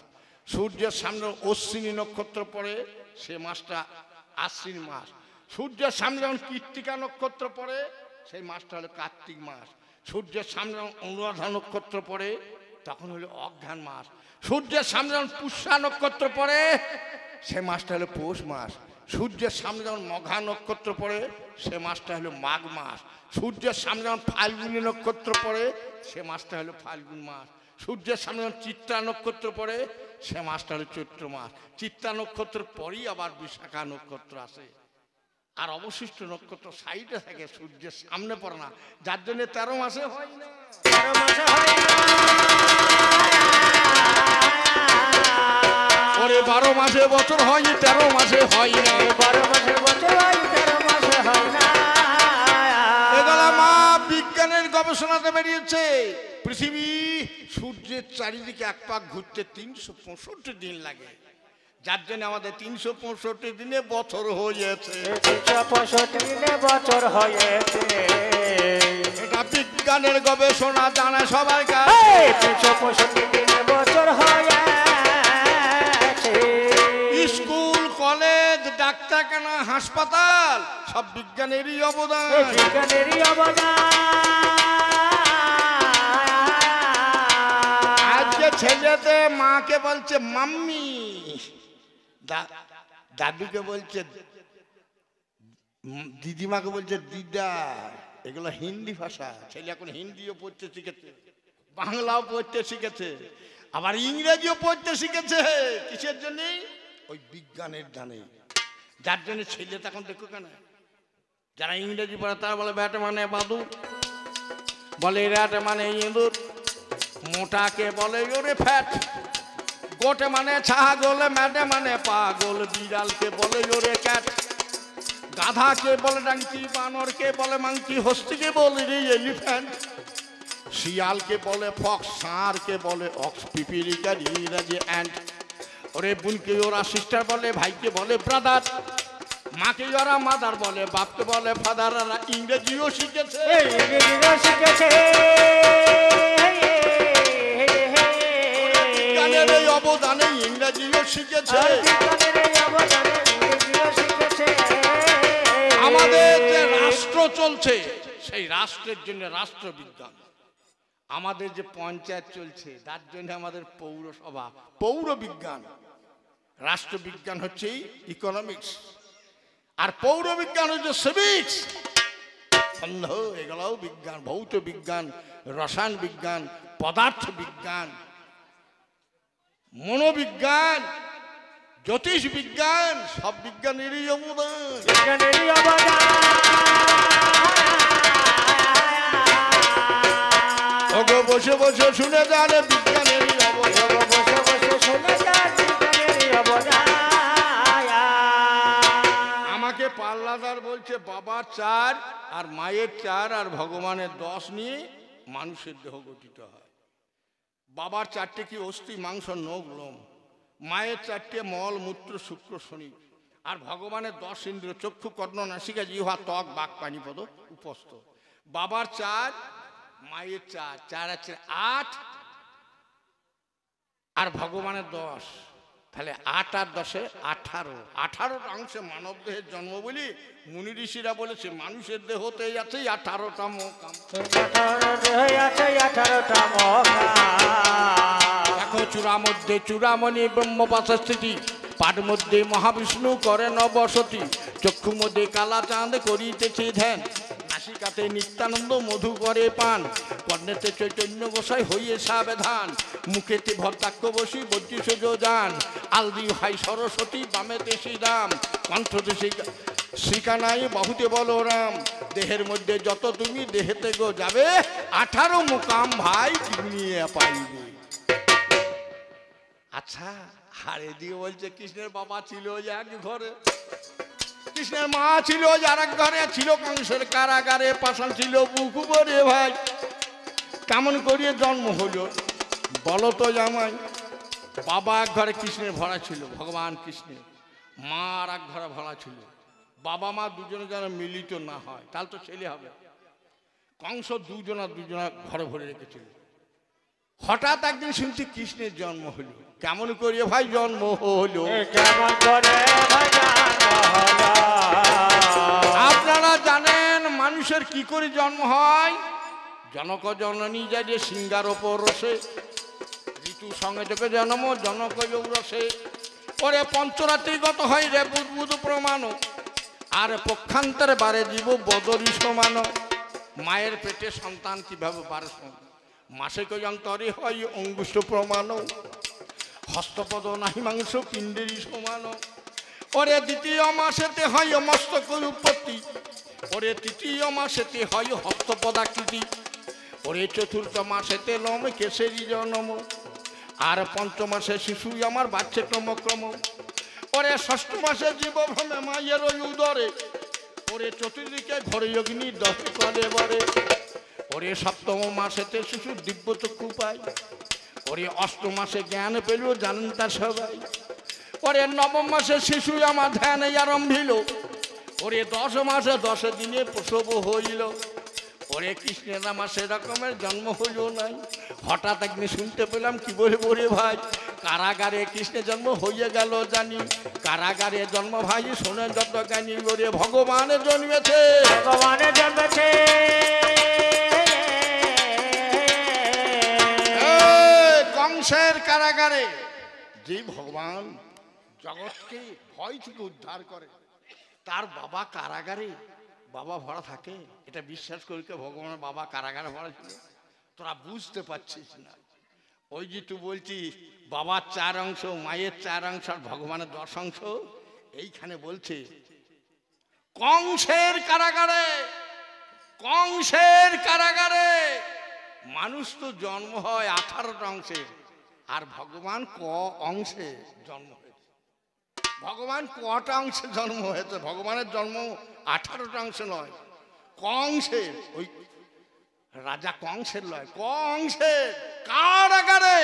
সূর্যের সামনে অশ্বিনী নক্ষত্র পড়ে সে মাসটা আশ্বিন মাস। সূর্যের সামনে যখন কৃত্তিকা নক্ষত্র পড়ে সেই মাসটা হলো কার্তিক মাস। সূর্যের সামনে যখন অনুরাধা নক্ষত্র পড়ে তখন হলো অঘ্রাণ মাস। সূর্যের সামনে যখন পুষ্যা নক্ষত্র পড়ে সে মাসটা হলো পৌষ মাস। সূর্যের সামনে যখন মঘা নক্ষত্র পড়ে সে মাসটা হলো মাঘ মাস। সূর্যের সামনে যখন ফাল্গুনী নক্ষত্র পড়ে সে মাসটা হলো ফাল্গুন মাস। সূর্যের সামনে যখন চিত্রা নক্ষত্র পড়ে সে মাসটা হলো চৈত্র মাস। চিত্রা নক্ষত্রের পরই আবার বিশাখা নক্ষত্র আসে। আর অবশিষ্ট নক্ষত্র সাইডে থাকে, সূর্যের সামনে পড়ে না, যার জন্য 13 মাসে হয় না। 13 মাসে হয় না। ওরে 12 মাসে বছর হয়, 13 মাসে হয় না। 12 মাসে বছর হয়, 13 মাসে হয় না। এগুলা মা বিজ্ঞানের গবেষণাতে বেরিয়েছে। পৃথিবী সূর্যের চারিদিকে এক পাক ঘুরতে 365 দিন লাগে, যার জন্য আমাদের 365 দিনে বছর হয়েছে। 365 দিনে বছর হয়েছে। এটা বিজ্ঞানের গবেষণা, জানা সবার কাছে। 365 দিনে বছর হয়েছে। স্কুল, কলেজ, ডাক্তারখানা, হাসপাতাল সব বিজ্ঞানেরই অবদান। বিজ্ঞানেরই অবদান। আজকে ছেলেতে মাকে বলছে মাম্মি, দাদুকে বলছে দিদিমাকে বলছে দিদা। এগুলো হিন্দি ভাষা। ছেলে এখন হিন্দিও পড়তে শিখেছে, বাংলাও পড়তে শিখেছে, আবার ইংরেজিও পড়তে শিখেছে। কিসের জন্য? ওই বিজ্ঞানের দানে। যার জন্য ছেলে তখন দেখো কেন, যারা ইংরেজি পড়ে তারা বলে ব্যাট মানে বাদুর, বলে র্যাট মানে ইঁদুর, মোটাকে বলে ওরে ফ্যাট, গোটে মানে ছাগল, ম্যাডে মানে পাগল, বিড়ালকে বলে ওরে ক্যাট, গাধাকে বলে ডাঙ্কি, বানরকে বলে মাংকি, হস্তিকে বলে রে এলিফ্যান্ট, শিয়ালকে বলে ফক্স, ষাঁড়কে বলে অক্স, পিপিলিকার ইংরাজি অ্যান্ট। ওরে বোনকে ওরা সিস্টার বলে, ভাইকে বলে ব্রাদার, মাকে ওরা মাদার বলে, বাপকে বলে ফাদার। ওরা ইংরেজিও শিখেছে, ইংরেজিও শিখেছে। বিজ্ঞানের এই অবদানে ইংরেজিও শিখেছে। আমাদের যে রাষ্ট্র চলছে সেই রাষ্ট্রের জন্য রাষ্ট্রবিজ্ঞান। আমাদের যে পঞ্চায়েত চলছে তার জন্য আমাদের পৌরসভা, পৌর বিজ্ঞান। রাষ্ট্রবিজ্ঞান হচ্ছে ইকোনমিক্স, আর পৌর বিজ্ঞান হচ্ছে সিভিক্স। এগুলোও বিজ্ঞান, ভৌত বিজ্ঞান, রসায়ন বিজ্ঞান, পদার্থ বিজ্ঞান, মনোবিজ্ঞান, জ্যোতিষ বিজ্ঞান, সব বিজ্ঞানেরই অবদান। বিজ্ঞানেরই অবদান। বসে বসে শুনে যান বিজ্ঞানেরই অবদান। বসে বসে শুনে যান বিজ্ঞানেরই অবদান। আমাকে পাল্লাদার বলছে বাবার 4 আর মায়ের 4 আর ভগবানের 10 নিয়ে মানুষের দেহ গঠিত হয়। বাবার 4টে কি অস্থি, মাংস, নখ, লোম, মায়ের 4টে মল, মূত্র, শুক্র, শনি, আর ভগবানের 10 ইন্দ্রিয়, চক্ষু, কর্ণ, নাসিকা, জিহ্বা, ত্বক, বাক, পানিপদ, উপস্থ। বাবার 4, মায়ের 4, 4 আছে 8, আর ভগবানের 10, তাহলে 8 আর 10 18। 18টা অংশে মানব দেহের জন্ম বলি মুনি ঋষিরা বলেছে মানুষের দেহতেই আছে 18টা মোকাম। দেখো চূড়া মধ্যে চূড়ামণি ব্রহ্মপাশা স্থিতি, পাঠ মধ্যে মহাবিষ্ণু করে নবসতী, চক্ষু মধ্যে কালা চাঁদ করিতেছে ধ্যান, নাসিকাতে নিত্যানন্দ মধু করে পান, কর্ণেতে চৈতন্য গোসাই হইয়ে সাবধান, মুখেতে ভদ্রাক্ষ বসি বজ্রি সোজান, আলদি ভাই সরস্বতী বামেতে শ্রীরাম, কণ্ঠতে শ্রীকানাই বাহুতে বলরাম, দেহের মধ্যে যত তুমি দেহেতে গো যাবে 18 মোকাম ভাই নিয়ে পাইবে। আচ্ছা, হারে দিয়ে বলছে কৃষ্ণের বাবা ছিল এক ঘরে, কৃষ্ণের মা ছিল আর এক ঘরে, ছিল কংসের কারাগারে, পাষাণ ছিল বুকু ভরে ভাই, কেমন করিয়ে জন্ম হলো বলো তো জামাই? বাবা এক ঘরে কৃষ্ণের ভরা ছিল, ভগবান কৃষ্ণের। মা আর এক ঘরে ভরা ছিল। বাবা মা দুজনে যেন মিলিত না হয়, তাহলে তো ছেলে হবে। কংস দুজনা ঘরে ভরে রেখেছিল। হঠাৎ একদিন শুনছি কৃষ্ণের জন্ম হলো। কেমন করে ভাই জন্ম হলো? কেমন করে ভাই জন্ম হলো? আপনারা জানেন মানুষের কি করে জন্ম হয়? জনক জননী যাই সিংহার ওপর রসে, ঋতু সঙ্গে যোগে জন্ম জনক রসে। পরে পঞ্চরাত্রি গত হয় রে বুধ প্রমাণ, আর পক্ষান্তরে বারে জীব বদরি সমান। মায়ের পেটে সন্তান কিভাবে বারে মাসে অন্তরে হয় অঙ্গুষ্ঠ প্রমাণ, হস্তপদ নাহি মাংস পিণ্ডেরই সমান। ওরে দ্বিতীয় মাসেতে হয় মস্তক উৎপত্তি, ওরে তৃতীয় মাসেতে হয় হস্তপদাকৃতি, ওরে চতুর্থ মাসেতে লম কেশেরই জন্ম, আর পঞ্চম মাসে শিশু আমার বাচ্চা ক্রমক্রম। ওরে ষষ্ঠ মাসে জীব ভ্রমে মায়ের ওই উদরে, ওরে চতুর্দিকে ঘরে অগ্নি দশ করে বরে। ওরে সপ্তম মাসেতে শিশু দিব্য চক্ষু পায়, ওরে অষ্টম মাসে জ্ঞান পেল জানেন তা সবাই। ওরে নবম মাসে শিশু আমার ধ্যান আরম্ভিল, ওরে 10 মাসে 10 দিনে প্রসব হইল। ওরে কৃষ্ণের আমার সেরকমের জন্ম হইল নাই। হঠাৎ একদিন শুনতে পেলাম কি বলবো রে ভাই, কারাগারে কৃষ্ণের জন্ম হইয়া গেল জানি। কারাগারে জন্ম ভাই শোনে যত জ্ঞানী, ওরে ভগবানের জন্মেছে, ভগবানের জন্মেছে। কংসের কারাগারে যে ভগবান জগৎকে ভয় থেকে উদ্ধার করে, তার বাবা কারাগারে বাবা ভরা থাকে। এটা বিশ্বাস করি ভগবানের বাবা কারাগারে ভরা ছিল। তোরা বুঝতে পারছিস না। ওই যে তুই বলছিস বাবার 4 অংশ, মায়ের 4 অংশ, আর ভগবানের 10 অংশ। এইখানে বলছে কংসের কারাগারে, কংসের কারাগারে মানুষ তো জন্ম হয় 18টা অংশে, আর ভগবান ক অংশে জন্ম হয়েছে। ভগবান কটা অংশে জন্ম হয়েছে? ভগবানের জন্ম 18টা অংশে নয়, কংসের। ওই রাজা কংসের লয়, কংসের। কার আগারে?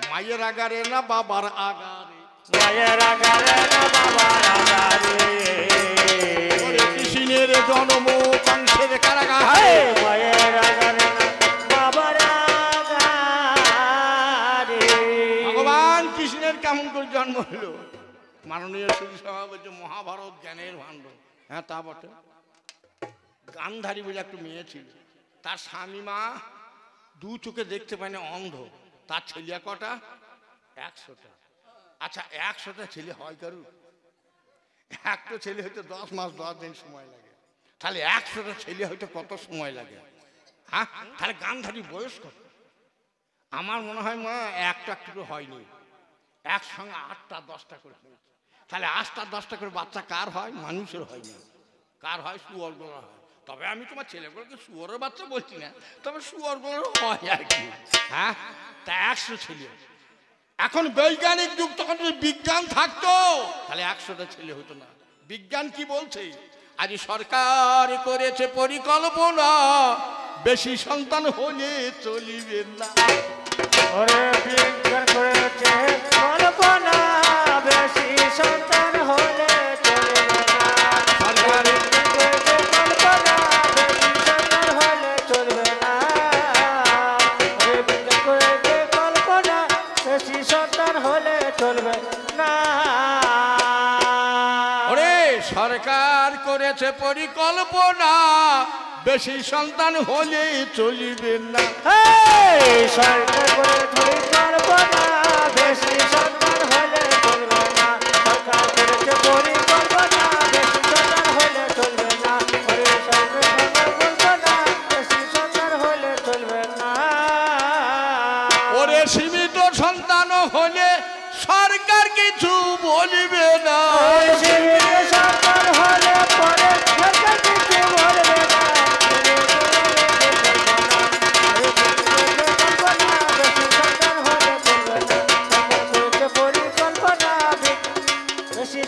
মায়ের আগারে না বাবার আগারে? মায়ের আগারে না বাবার আগারে। কৃষ্ণের জন্ম কংসের কারাগারে, মায়ের আগারে না বাবার আগারে। ভগবান কৃষ্ণের কেমন করে জন্ম হলো? মাননীয় সুধী সভা বলছে মহাভারত জ্ঞানের ভাণ্ডার। হ্যাঁ তা বটে। গান্ধারী বলে একটু মেয়ে ছিল, তার স্বামী মা 2 চোখে দেখতে পায় না, অন্ধ। তার ছেলে কটা? 100টা। আচ্ছা 100টা ছেলে হয় কারু? একটা ছেলে হয়তো 10 মাস 10 দিন সময় লাগে, তাহলে 100টা ছেলে হয়তো কত সময় লাগে? হ্যাঁ, তাহলে গান্ধারী বয়স কত? আমার মনে হয় মা একটা করে হয়নি, একসঙ্গে 8টা 10টা করে হয়েছে। তাহলে 8টা 10টা করে বাচ্চা কার হয়? মানুষের হয় না, কার হয়? শুয়োরগুলো হয়। তবে আমি তোমার ছেলেগুলোকে শুয়োরের বাচ্চা বলছি না, তবে শুয়োরগুলো হয় আর কি। হ্যাঁ, তা 100 ছেলে। এখন বৈজ্ঞানিক যুগ, তখন যদি বিজ্ঞান থাকতো তাহলে 100টা ছেলে হতো না। বিজ্ঞান কি বলছে? আজ সরকার করেছে পরিকল্পনা, বেশি সন্তান হলে চলিবে না। ওরে বিজ্ঞান করেছে কল্পনা, বেশি সন্তান হলে চলবে না। সরকার করেছে কল্পনা, বেশি সন্তান হলে চলবে না। ওরে বিজ্ঞান করেছে কল্পনা, বেশি সন্তান হলে চলবে না। ওরে সরকার করেছে পরিকল্পনা, বেশি সন্তান হলে চলিবে না। সরকার করেছে পরিকল্পনা, বেশি সন্তান হলে চলবে না। সরকার করেছে পরিকল্পনা, বেশি সন্তান হলে চলবে না। ওরে সরকার পরিকল্পনা, বেশি সন্তান হলে চলবে না। ওরে সীমিত সন্তান হলে সরকার কিছু বলিবে না। সীমিত সন্তান হলে পরে সরকার কিছু বলবে না।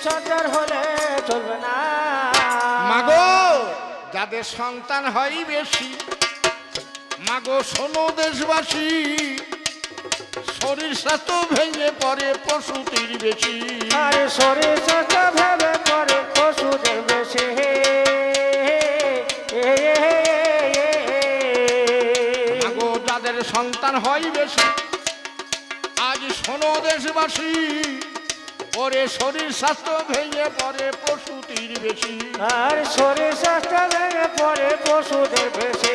সন্তান হলে চলবে না। মাগো যাদের সন্তান হয় বেশি, মাগো শোনো দেশবাসী, শরীর স্বাস্থ্য ভেঙে পড়ে প্রসূতির বেশি। আর শরীর স্বাস্থ্য ভেবে পড়ে পশুদের বেশি। মাগো যাদের সন্তান হয় বেশি, আজ শোনো দেশবাসী, ওরে শরীর স্বাস্থ্য ভেঙে পড়ে প্রসূতির বেশি। আর শরীর স্বাস্থ্য ভেঙে পড়ে পশুদের বেশি।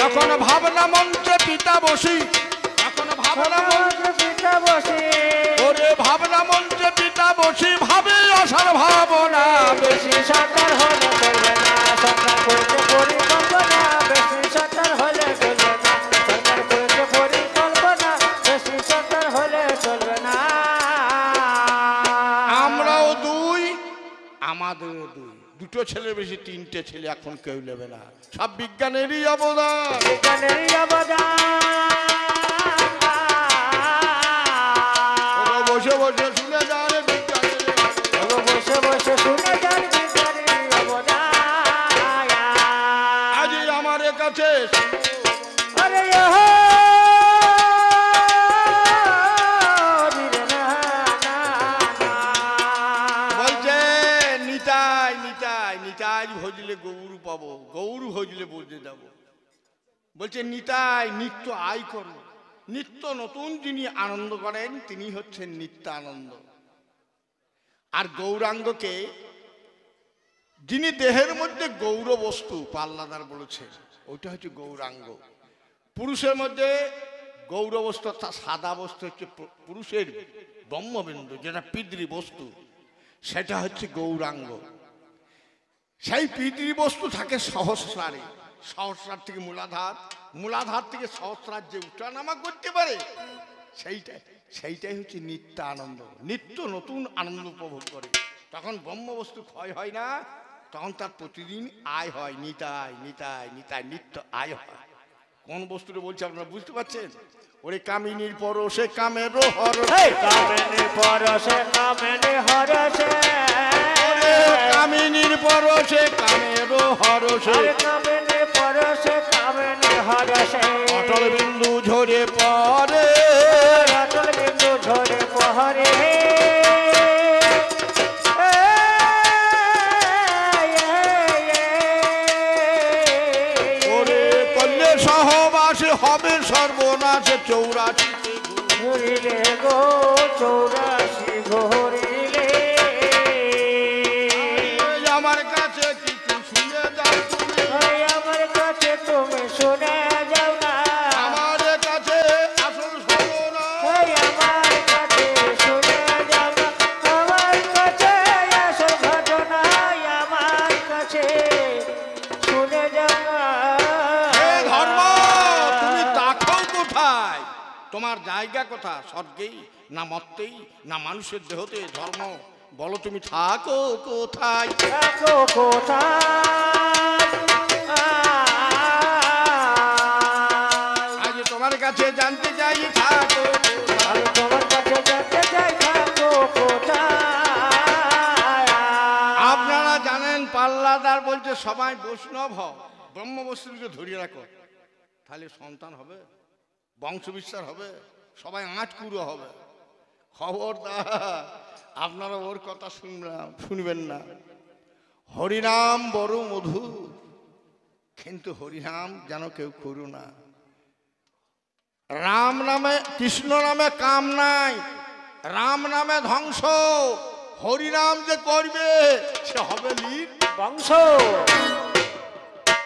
তখন ভাবনা মঞ্চে পিতা বসি, তখন ভাবনা মঞ্চে পিতা বসে ওরে ভাবনা মঞ্চে পিতা বসি, ভাবে আসার ভাবনা বেশি সরকার হলে চলবে না, সরকার করেছে পরিকল্পনা, বেশি সরকার হলে চলবে না, সরকার করেছে পরিকল্পনা, বেশি সরকার হলে চলবে না। আমরাও দুই, আমাদেরও দুই, দুটো ছেলে বেশি, তিনটে ছেলে এখন কেউ নেবে না, সব বিজ্ঞানেরই অবদান। বিজ্ঞানেরই অবদান। বসে বসে শুনে যান বিজ্ঞানের, বসে বসে শুনে যান বিজ্ঞানেরই অবদান। আজ আমার কাছে আরে বলছে নিতাই নিতাই নিতাই ভজলে গৌর পাবো, গৌর ভজলে বসে যাব। বলছে নিতাই নিত্য আয় করো, নিত্য নতুন যিনি আনন্দ করেন তিনি হচ্ছেন নিত্য আনন্দ। আর গৌরাঙ্গকে যিনি দেহের মধ্যে গৌর বস্তু, পাল্লাদার বলেছে ওইটা হচ্ছে গৌরাঙ্গ। পুরুষের মধ্যে গৌর বস্তু অর্থাৎ সাদা বস্তু হচ্ছে পুরুষের ব্রহ্মবিন্দু, যেটা পিতৃ বস্তু, সেটা হচ্ছে গৌরাঙ্গ। সেই পিতৃ বস্তু থাকে সহস্রারে, সহস্রার থেকে মূলাধার, মূলাধার থেকে সহস্রার যে উঠানামা করতে পারে সেইটাই হচ্ছে নিত্য আনন্দ, নিত্য নতুন আনন্দ উপভোগ করে। তখন ব্রহ্মবস্তু ক্ষয় হয় না, তখন তার প্রতিদিন আয় হয়, নিতাই নিতাই নিতাই নিত্য আয় হয়। কোন বস্তুটা বলছে আপনারা বুঝতে পারছেন? ওরে কামিনীর পরশে কামের হরসে, কামিনীর পরশে কামিনী হরসে, কামিনীর পরশে কামের হরসে, কামিনী পরশে কামিনী হরসে, অটল বিন্দু ঝরে পড়ে, অটল বিন্দু ঝরে পড়ে। ওরে কল্যে সহবাসে হবে সর্বনাশে 84 ঘুরিলে গো 84 ঘুরিলে। আমার কাছে কিছু শুনে যাও তুমি, আমার কাছে তুমি শুনে যাও না, আমার কাছে আসল শোনো না, আমার কাছে শুনে যাও না, আমার কাছে আসল ঘটনা, আমার কাছে শুনে যাও না। হে ধর্ম তুমি তাকো কোথায়? তোমার জায়গা কোথা? স্বর্গেই না মর্তেই না মানুষের দেহতে? ধর্ম বলো তুমি থাকো কোথায়? থাকো কোথায়? আজ তোমার কাছে জানতে চাই থাকো কোথায়? আমি তোমার কাছে জানতে চাই থাকো কোথায়? আপনারা জানেন পাল্লাদার বলছে সবাই বৈষ্ণব হও, ব্রহ্মবস্তুকে ধরিয়ে রাখো, তাহলে সন্তান হবে, বংশ বিস্তার হবে, সবাই আঁটকুড়ো হবে। খবরদার আপনারা ওর কথা শুনবেন না। হরিনাম বড় মধুর, কিন্তু হরিনাম যেন কেউ করো না। রাম নামে কৃষ্ণ নামে কাম নাই, রাম নামে ধ্বংস। হরিনাম যে করবে সে হবে লীন, বংশ,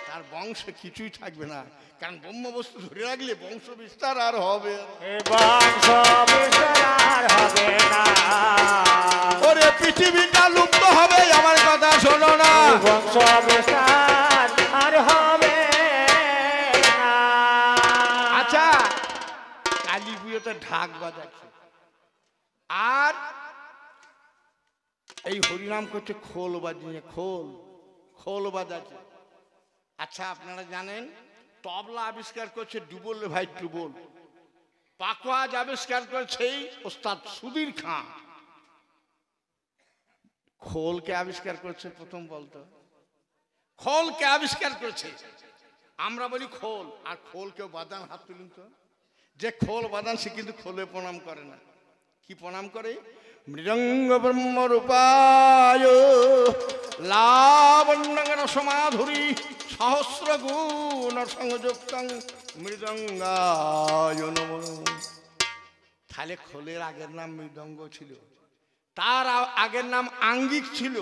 তার বংশে কিছুই থাকবে না, কারণ ব্রহ্মবস্তু ধরে রাখলে বংশ বিস্তার আর হবে। এ বংশ বিস্তার হবে না, ওরে পৃথিবীটা লুপ্ত হবে, আমার কথা শোনো না। বংশ বিস্তার আর হবে না। আচ্ছা কালী পুজোতে ঢাক বাজাচ্ছে আর এই হরিনাম করছে, খোল বাজিয়ে খোল খোল বাজাচ্ছে। আচ্ছা আপনারা জানেন তবলা আবিষ্কার করছে ডুবল ভাই টুবল, পাকওয়াজ আবিষ্কার করছে ওস্তাদ সুধীর খান। খোলকে আবিষ্কার করছে প্রথম বলতো, খোলকে আবিষ্কার করছে আমরা বলি খোল, আর খোল কেউ বাদান, হাত তুলুন তো। যে খোল বাদান সে কিন্তু খোলে প্রণাম করে না, কি প্রণাম করে? মৃদঙ্গ ব্রহ্মরূপায় লাবণ্যগণ সমাধুরী সহস্র গুণ সংযুক্তং মৃদঙ্গায় নমঃ। তাহলে খোলের আগের নাম মৃদঙ্গ ছিল, তার আগের নাম আঙ্গিক ছিল,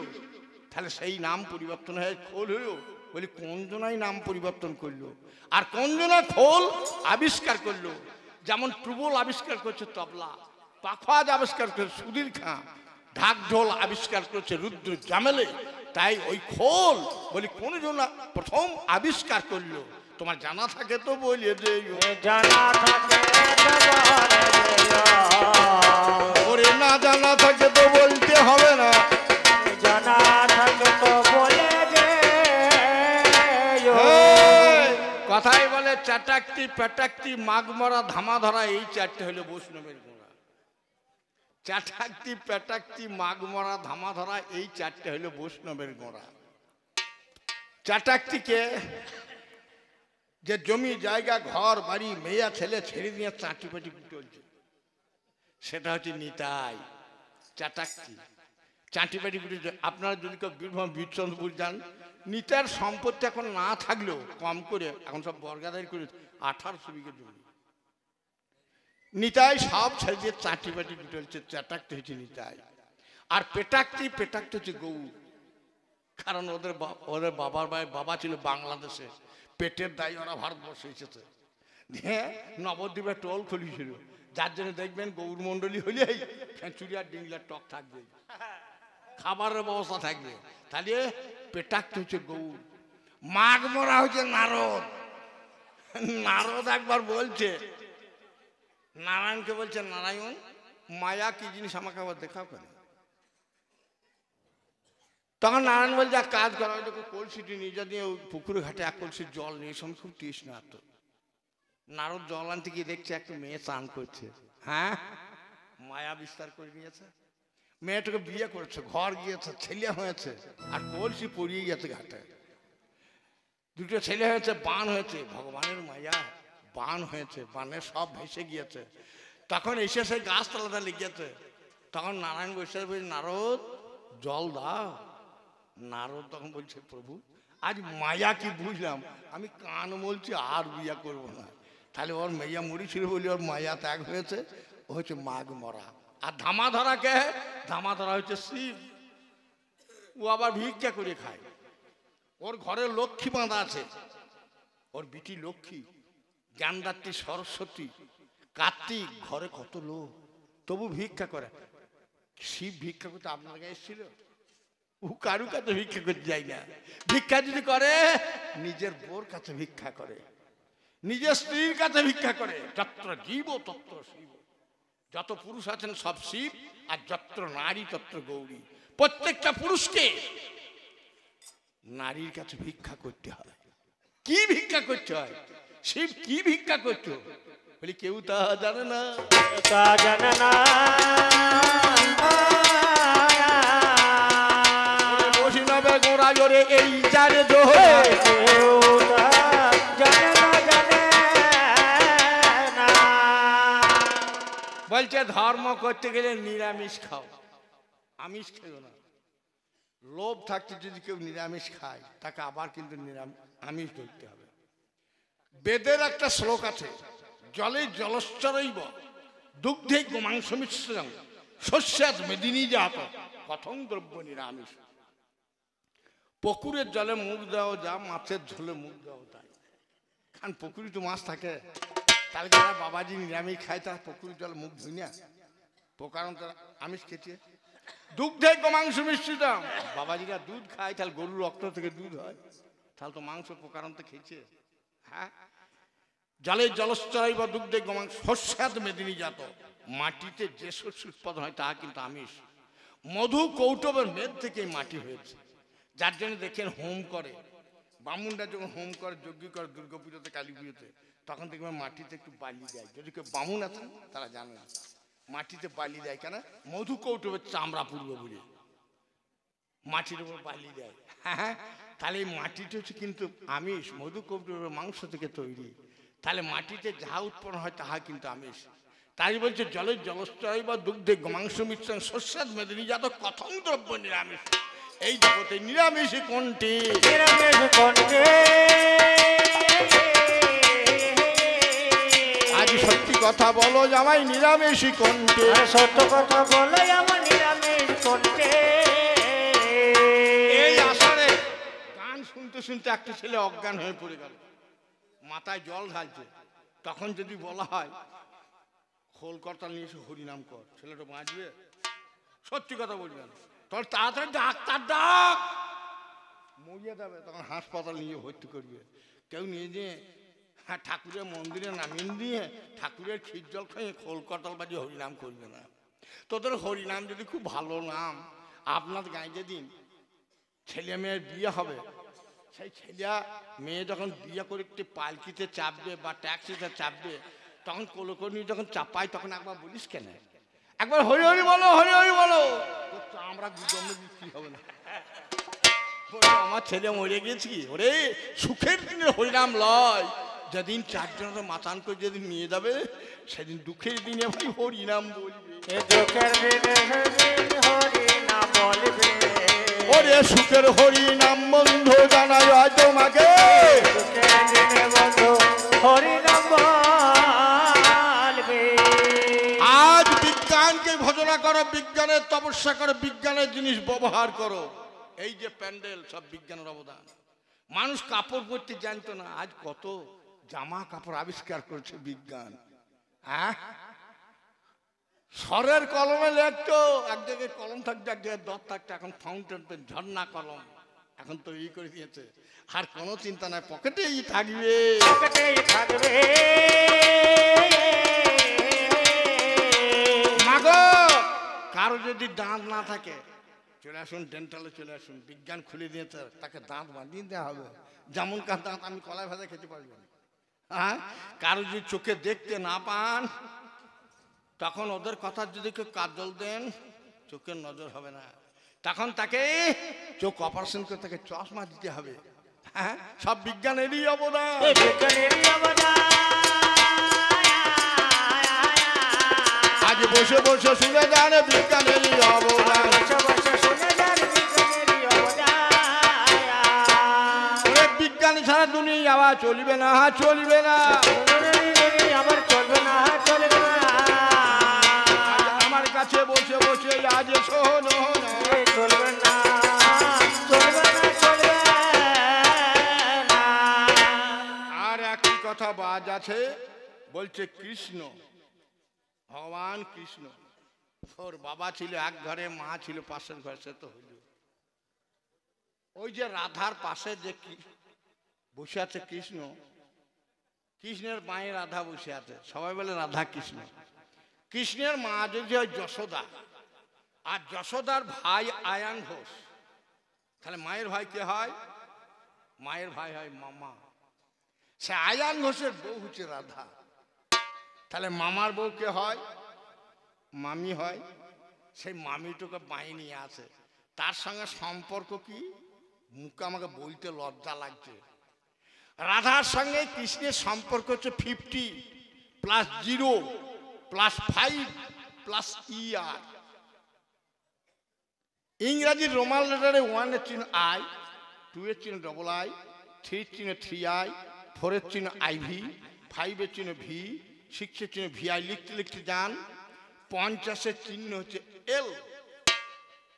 তাহলে সেই নাম পরিবর্তন হয়ে খোল হলো। বলি কোন জনাই নাম পরিবর্তন করলো, আর কোন জনা খোল আবিষ্কার করলো। যেমন প্রবল আবিষ্কার করছে তবলা, পাখওয়াজ আবিষ্কার করছে সুধীর খাঁ, ঢাক ঢোল আবিষ্কার করছে রুদ্র জামেলে। তাই ওই খোল বলি কোন জন প্রথম আবিষ্কার করলো, তোমার জানা থাকে তো বলিয়ে যে, জানা থাকে ওরে না জানা থাকে তো বলতে হবে না, জানা থাকে তো বলে যে। কথাই বলে চাটাক্তি পেটাক্তি মাঘমরা ধামা ধরা, এই চারটে হলো বৈষ্ণবের গোড়া। চাটাক্তি পেটাক্তি মাঘমরা ধামা ধরা, এই চারটে হলো বৈষ্ণবের গোড়া। চাটাক্তিকে যে জমি জায়গা ঘর বাড়ি মেয়া ছেলে ছেড়ে দিয়ে চাটি পেটি চলছে, সেটা হচ্ছে নিতাই। চাটাক্তি চাটি পেটি গুটি। আপনারা যদি কেউ বীরভূম বীরচন্দ্রপুর যান, নিতার সম্পত্তি এখন না থাকলেও কম করে এখন সব বর্গাদারি করে 1800 বিঘে জমি। নিতাই সব ছেড়ে দিয়ে চাটি পেটি চলছে, চাটাক্তি হচ্ছে নিতাই। আর পেটাক্তি পেটাক্তি হচ্ছে গৌর। কারণ ওদের বাবার বাবা ছিল বাংলাদেশে, পেটের দায় ওরা ভারতবর্ষে এসেছে, হ্যাঁ নবদ্বীপে টোল খুলেছিল। যার জন্য দেখবেন গৌর মন্ডলী হলেই খেঁচুড়ি আর ডিংলার টক থাকবে, খাবারের ব্যবস্থা থাকবে। তাহলে পেটাক্তি হচ্ছে গৌর। মাঘমরা হচ্ছে নারদ। নারদ একবার বলছে নারায়ণকে, বলছে নারায়ণ মায়া কি জিনিস আমাকে আবার দেখাও কেন? তখন নারায়ণ বলছে এক কাজ করা, কলসিটি নিজে দিয়ে পুকুরে ঘাটে এক কলসির জল নিয়ে, সময় খুব তৃষ্ণা তো। নারদ জল আনতে গিয়ে দেখছে একটা মেয়ে স্নান করছে, হ্যাঁ মায়া বিস্তার করে নিয়েছে। মেয়েটাকে বিয়ে করেছে, ঘর গিয়েছে, ছেলে হয়েছে, আর কলসি পড়িয়ে গেছে ঘাটে। দুটো ছেলে হয়েছে, বান হয়েছে, ভগবানের মায়া বান হয়েছে, বানে সব ভেসে গিয়েছে। তখন এসে সেই গাছতলাটা লেগেছে। তখন নারায়ণ বসে বলছে নারদ জল দাও। নারদ তখন বলছে প্রভু আজ মায়া কি বুঝলাম, আমি কান বলছি আর বিয়ে করবো না। তাহলে ওর মেয়া মরিছিল বলে ওর মায়া ত্যাগ হয়েছে, ও হচ্ছে মাঘ মরা। আর ধামা ধরা কে? ধামা ধরা হচ্ছে শিব। ও আবার ভিক্ষা করে খায়। ওর ঘরে লক্ষ্মী বাঁধা আছে, ওর বিটি লক্ষ্মী, জ্ঞানদাত্রী সরস্বতী, কার্তিক, ঘরে কত লোক, তবু ভিক্ষা করে। শিব ভিক্ষা করতে আপনার কাছে এসেছিল? ও কারু কাছে ভিক্ষা করতে যায় না। ভিক্ষা যদি করে নিজের বোর কাছে ভিক্ষা করে, নিজের স্ত্রীর কাছে ভিক্ষা করে। যত্র জীব তত্র শিব। যত পুরুষ আছেন সব শিব, আর যত্র নারী তত্র গৌরী। প্রত্যেকটা পুরুষকে নারীর কাছে ভিক্ষা করতে হয়। কি ভিক্ষা করতে হয়? শিব কি ভিক্ষা করছো বলি কেউ তা জানে না, তা জানে না। বৈষ্ণবে গোড়া জোরে এই জানে জোরে, কেউ তা জানে না, জানে না। বলছে ধর্ম করতে গেলে নিরামিষ খাও, আমিষ খেও না। লোভ থাকতে যদি কেউ নিরামিষ খায় তাকে আবার কিন্তু আমিষ ধরতে হবে। বেদের একটা শ্লোক আছে, জলে জলশ্চরৈব দুগ্ধে গোমাংস মিশ্রং শস্যাৎ মেদিনী জাত কথং দ্রব্য নিরামিষ। পুকুরের জলে মুখ দেওয়া যা, মাছের ঝোলে মুখ দেওয়া তাই। কারণ পুকুরে তো মাছ থাকে, তাহলে যারা বাবাজি নিরামিষ খায় তারা পুকুরের জলে মুখ ধুই না, কারণ তারা আমিষ খেতে। দুগ্ধে গোমাংস মিশ্রিত, বাবাজিরা দুধ খায়, তাহলে গরুর রক্ত থেকে দুধ হয়, তাহলে তো মাংস প্রকারণ তো খেয়েছে। হ্যাঁ, জলে জলশ্চরৈব দুগ্ধে গোমাংস শস্যাৎ মেদিনী জাত, মাটিতে যে শস্য উৎপাদন হয় তাহা কিন্তু আমিষ। মধু কৌটবের মেদ থেকে মাটি হয়েছে। যার জন্য দেখেন হোম করে, বামুনরা যখন হোম করে, যজ্ঞ করে দুর্গা পুজোতে, কালী পুজোতে, তখন দেখবেন মাটিতে একটু বালি দেয়। যদি কেউ বামুন আছেন তারা জানে না, মাটিতে বালি দেয় কেন? মধু কৌটবের চামড়া পুড়বে বলে। মাটির উপর বালি দেয়। হ্যাঁ, তাহলে এই মাটিটা হচ্ছে কিন্তু আমিষ, মধু কৌটোর মাংস থেকে তৈরি। তাহলে মাটিতে যা উৎপন্ন হয় তাহা কিন্তু আমিষ। তাই বলছে জলের জলস্তয় বা দুগ্ধে মাংস মিশ্রণ শস্যাদ মেদিনী যাত কথং দ্রব্য নিরামিষ। এই জগতে নিরামিষ কোনটি? নিরামিষ কোনটি? আজ সত্যি কথা বলো জামাই, নিরামিষ কোনটি? সত্য কথা বলো আমার নিরামিষ কোনটি? এই আষাঢ়ে গান শুনতে শুনতে একটা ছেলে অজ্ঞান হয়ে পড়ে গেল, মাথায় জল ঢালছে। তখন যদি বলা হয় খোল কর্তা নিয়ে এসে হরিনাম কর, ছেলেটা বাঁচবে? সত্যি কথা বলবেন, তোর তাড়াতাড়ি ডাক্তার ডাক, মরিয়ে দেবে। তখন হাসপাতাল নিয়ে ভর্তি করবে। কেউ নিয়ে যেয়ে ঠাকুরের মন্দিরে নামিয়ে দিয়ে ঠাকুরের ক্ষীর জল খেয়ে খোল কর্তাল বাজিয়ে হরিনাম করবে না। তোদের হরিনাম যদি খুব ভালো নাম, আপনার গায়ে যেদিন ছেলে মেয়ের বিয়ে হবে, সেই ছেলে মেয়ে যখন বিয়ে করে একটি পালকিতে চাপবে বা ট্যাক্সিতে চাপবে, তখন কোলকর্ণী যখন চাপাই তখন একবার বলিস কেন, একবার হরি হরি বলো, হরি হরি বলো। আমরা গুজমে বিক্রি হবে না। আমার ছেলে মরে গেছি, ওরে সুখের দিনে হরিনাম লয়, যেদিন চারজনের মাতান করে যেদিন নিয়ে যাবে সেদিন দুঃখের দিনে ভাই হরিনাম বলবে। দুঃখের দিনে হরিনাম বলবে। ওরে সুখের হরিনাম বন্ধু জানাই আজ তোমাকে, দুঃখের দিনে বন্ধু হরিনাম বলবে। আজ বিজ্ঞানকে ভজনা করো, বিজ্ঞানের তপস্যা করো, বিজ্ঞানের জিনিস ব্যবহার করো। এই যে প্যান্ডেল, সব বিজ্ঞানের অবদান। মানুষ কাপড় পরতে জানতো না, আজ কত জামা কাপড় আবিষ্কার করছে বিজ্ঞান। হ্যাঁ, স্বরের কলমে লেখতো, এক জায়গায় কলম থাকতো, এক জায়গায় দত থাকতো, এখন ফাউন্টেন পেন, ঝর্ণা কলম এখন তো ই করে দিয়েছে। আর কোনো চিন্তা নাই, পকেটেই থাকবে, পকেটেই থাকবে। মাগো কারো যদি দাঁত না থাকে চলে আসুন, ডেন্টালে চলে আসুন, বিজ্ঞান খুলে দিয়েছে, তাকে দাঁত বাঁধিয়ে দেওয়া হবে। যেমন কার দাঁত আমি কলাই ভাজা খেতে পারবো না। হ্যাঁ, কারো যদি চোখে দেখতে না পান, তখন ওদের কথা যদি কেউ কাজল দেন, চোখের নজর হবে না, তখন তাকে চোখ অপারেশন করে তাকে চশমা দিতে হবে। হ্যাঁ, সব বিজ্ঞানেরই অবদান। বিজ্ঞানেরই অবদান। আজ বসে বসে শুনে যান বিজ্ঞানেরই অবদান। বসে বসে শুনে যান বিজ্ঞানেরই অবদান। বিজ্ঞান ছাড়া দুনিয়া আবার চলবে না, চলবে না, আমার চলবে না, চলবে না। আমার কাছে বসে বসে আজ শোনো না, চলবে না, চলবে না, চলবে না। আর একই কথা বাজ আছে, বলছে কৃষ্ণ, ভগবান কৃষ্ণ, ওর বাবা ছিল এক ঘরে, মা ছিল পাশের ঘরে, সে তো হইল। ওই যে রাধার পাশে যে বসে আছে কৃষ্ণ, কৃষ্ণের মায়ের রাধা বসে আছে, সবাই বলে রাধা কৃষ্ণ। কৃষ্ণের মা যদি হয় যশোদা, আর যশোদার ভাই আয়ান ঘোষ, তাহলে মায়ের ভাই কে হয়? মায়ের ভাই হয় মামা। সে আয়ান ঘোষের বউ হচ্ছে রাধা, তাহলে মামার বউ কে হয়? মামি হয়। সেই মামিটাকে মায়ে নিয়ে আসে, তার সঙ্গে সম্পর্ক কি মুখে আমাকে বলতে লজ্জা লাগছে। রাধার সঙ্গে কৃষ্ণের সম্পর্ক হচ্ছে 50 + 0 + 5 + ER। ইংরাজির রোমান লেটারে 1 এর চিহ্ন I, 2 এর চিহ্ন I, 3 এর চিহ্ন 3I, 4 এর চিহ্ন IV, 5 এর চিহ্ন V, 6 এর চিহ্ন VI লিখতে লিখতে যান। 50 এর চিহ্ন হচ্ছে L,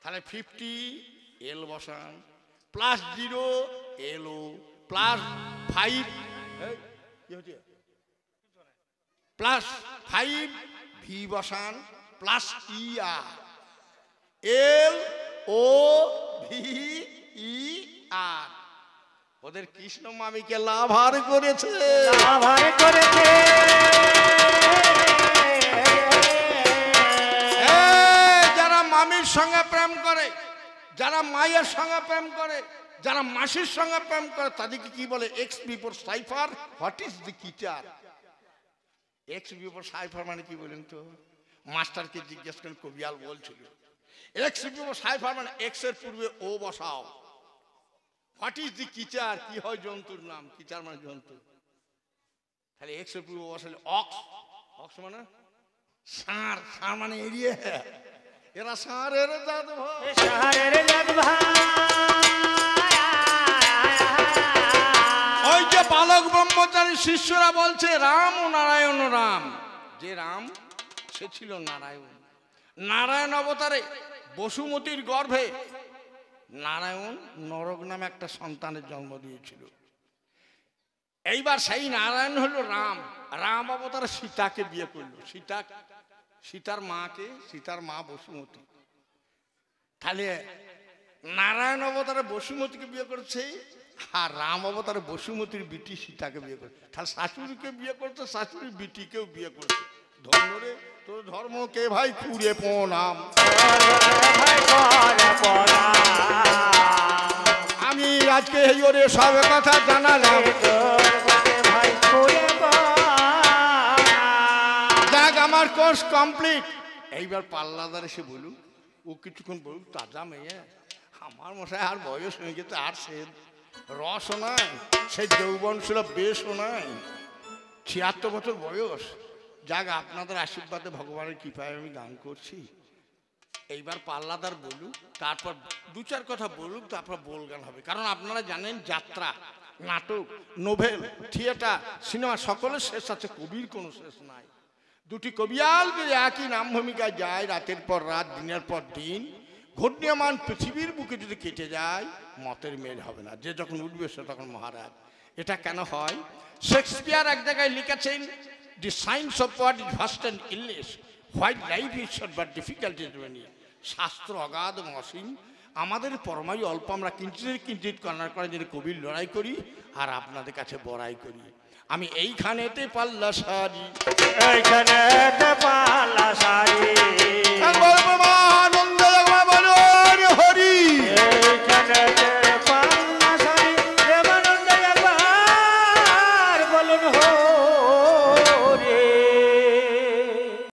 তাহলে 50 L বসান, +0 LO, +5 +5 V বসান, +ER, LOVER। ওদের কৃষ্ণ মামিকে লাভার করেছে, লাভার করেছে। যারা মামির সঙ্গে প্রেম করে, যারা মায়ের সঙ্গে প্রেম করে, যারা মাসির সঙ্গে প্রেম করে, তাদেরকে কি বলে? X before cipher. What is the teacher? X before cipher মানে কি বলেন তো? মাস্টারকে জিজ্ঞেস করেন, কবিয়াল বলছিল এক্স সাইফার মানে এক্স এর পূর্বে ও বসাও। হোয়াট ইজ দি কিচার? কি হয় জন্তুর নাম? কিচার মানে জন্তু। তাহলে এক্স এর পূর্বে বসালে অক্স। অক্স মানে ষাঁড়। ষাঁড় মানে এড়িয়ে। এরা ষাঁড়ের জাত ভাই, ষাঁড়ের জাত ভাই। ওই যে বালক ব্রহ্মচারী শিষ্যরা বলছে রাম ও নারায়ণ রাম। যে রাম সে ছিল নারায়ণ। নারায়ণ অবতারে বসুমতীর গর্ভে নারায়ণ নরক নামে একটা সন্তানের জন্ম দিয়েছিল। এইবার সেই নারায়ণ হলো রাম। রাম অবতারে সীতাকে বিয়ে করলো। সীতার মাকে, সীতার মা বসুমতী। তাহলে নারায়ণ অবতারে বসুমতীকে বিয়ে করছে, আর রাম অবতারে বসুমতীর বিটি সীতাকে বিয়ে করছে। তাহলে শাশুড়িকে বিয়ে করছে, শাশুড়ির বিটিকেও বিয়ে করছে। ধর্ম রে তোর ধর্ম কে ভাই খুঁড়ে প্রণাম। আমি আজকে এই ওরে সব কথা জানালাম। যাক আমার কোর্স কমপ্লিট। এইবার পাল্লাদার এসে বলুক, ও কিছুক্ষণ বলুক, তাজা মেয়ে। আমার মশাই আর বয়স হয়ে গেছে, আর সে রসও নাই, সে যৌবন ছিল বেশও নাই, ৭৬ বছর বয়স। যাক আপনাদের আশীর্বাদে ভগবানের কৃপায় আমি গান করছি। এইবার পাল্লাদার বলুক, তারপর দু চার কথা বলুক, তারপর বল গান হবে। কারণ আপনারা জানেন যাত্রা, নাটক, নোভেল, থিয়েটার, সিনেমা সকলের শেষ আছে, কবির কোনো শেষ নাই। দুটি কবিয়াল যদি একই নাম ভূমিকায় যায়, রাতের পর রাত, দিনের পর দিন, ঘূর্ণীয়মান পৃথিবীর বুকে যদি কেটে যায়, মতের মেল হবে না। যে যখন উঠবে সে তখন মহারাজ। এটা কেন হয়? শেক্সপিয়ার এক জায়গায় লিখেছেন, দি science of what is vast and illness, white life is short but difficulties many. শাস্ত্র অগাধ এবং অসীম, আমাদের পরমায়ু অল্প, আমরা কিঞ্চিত কিঞ্চিত কর্নার করে যদি কবির লড়াই করি আর আপনাদের কাছে বড়াই করি। আমি এইখানেতে পাল্লা সারি, এইখানেতে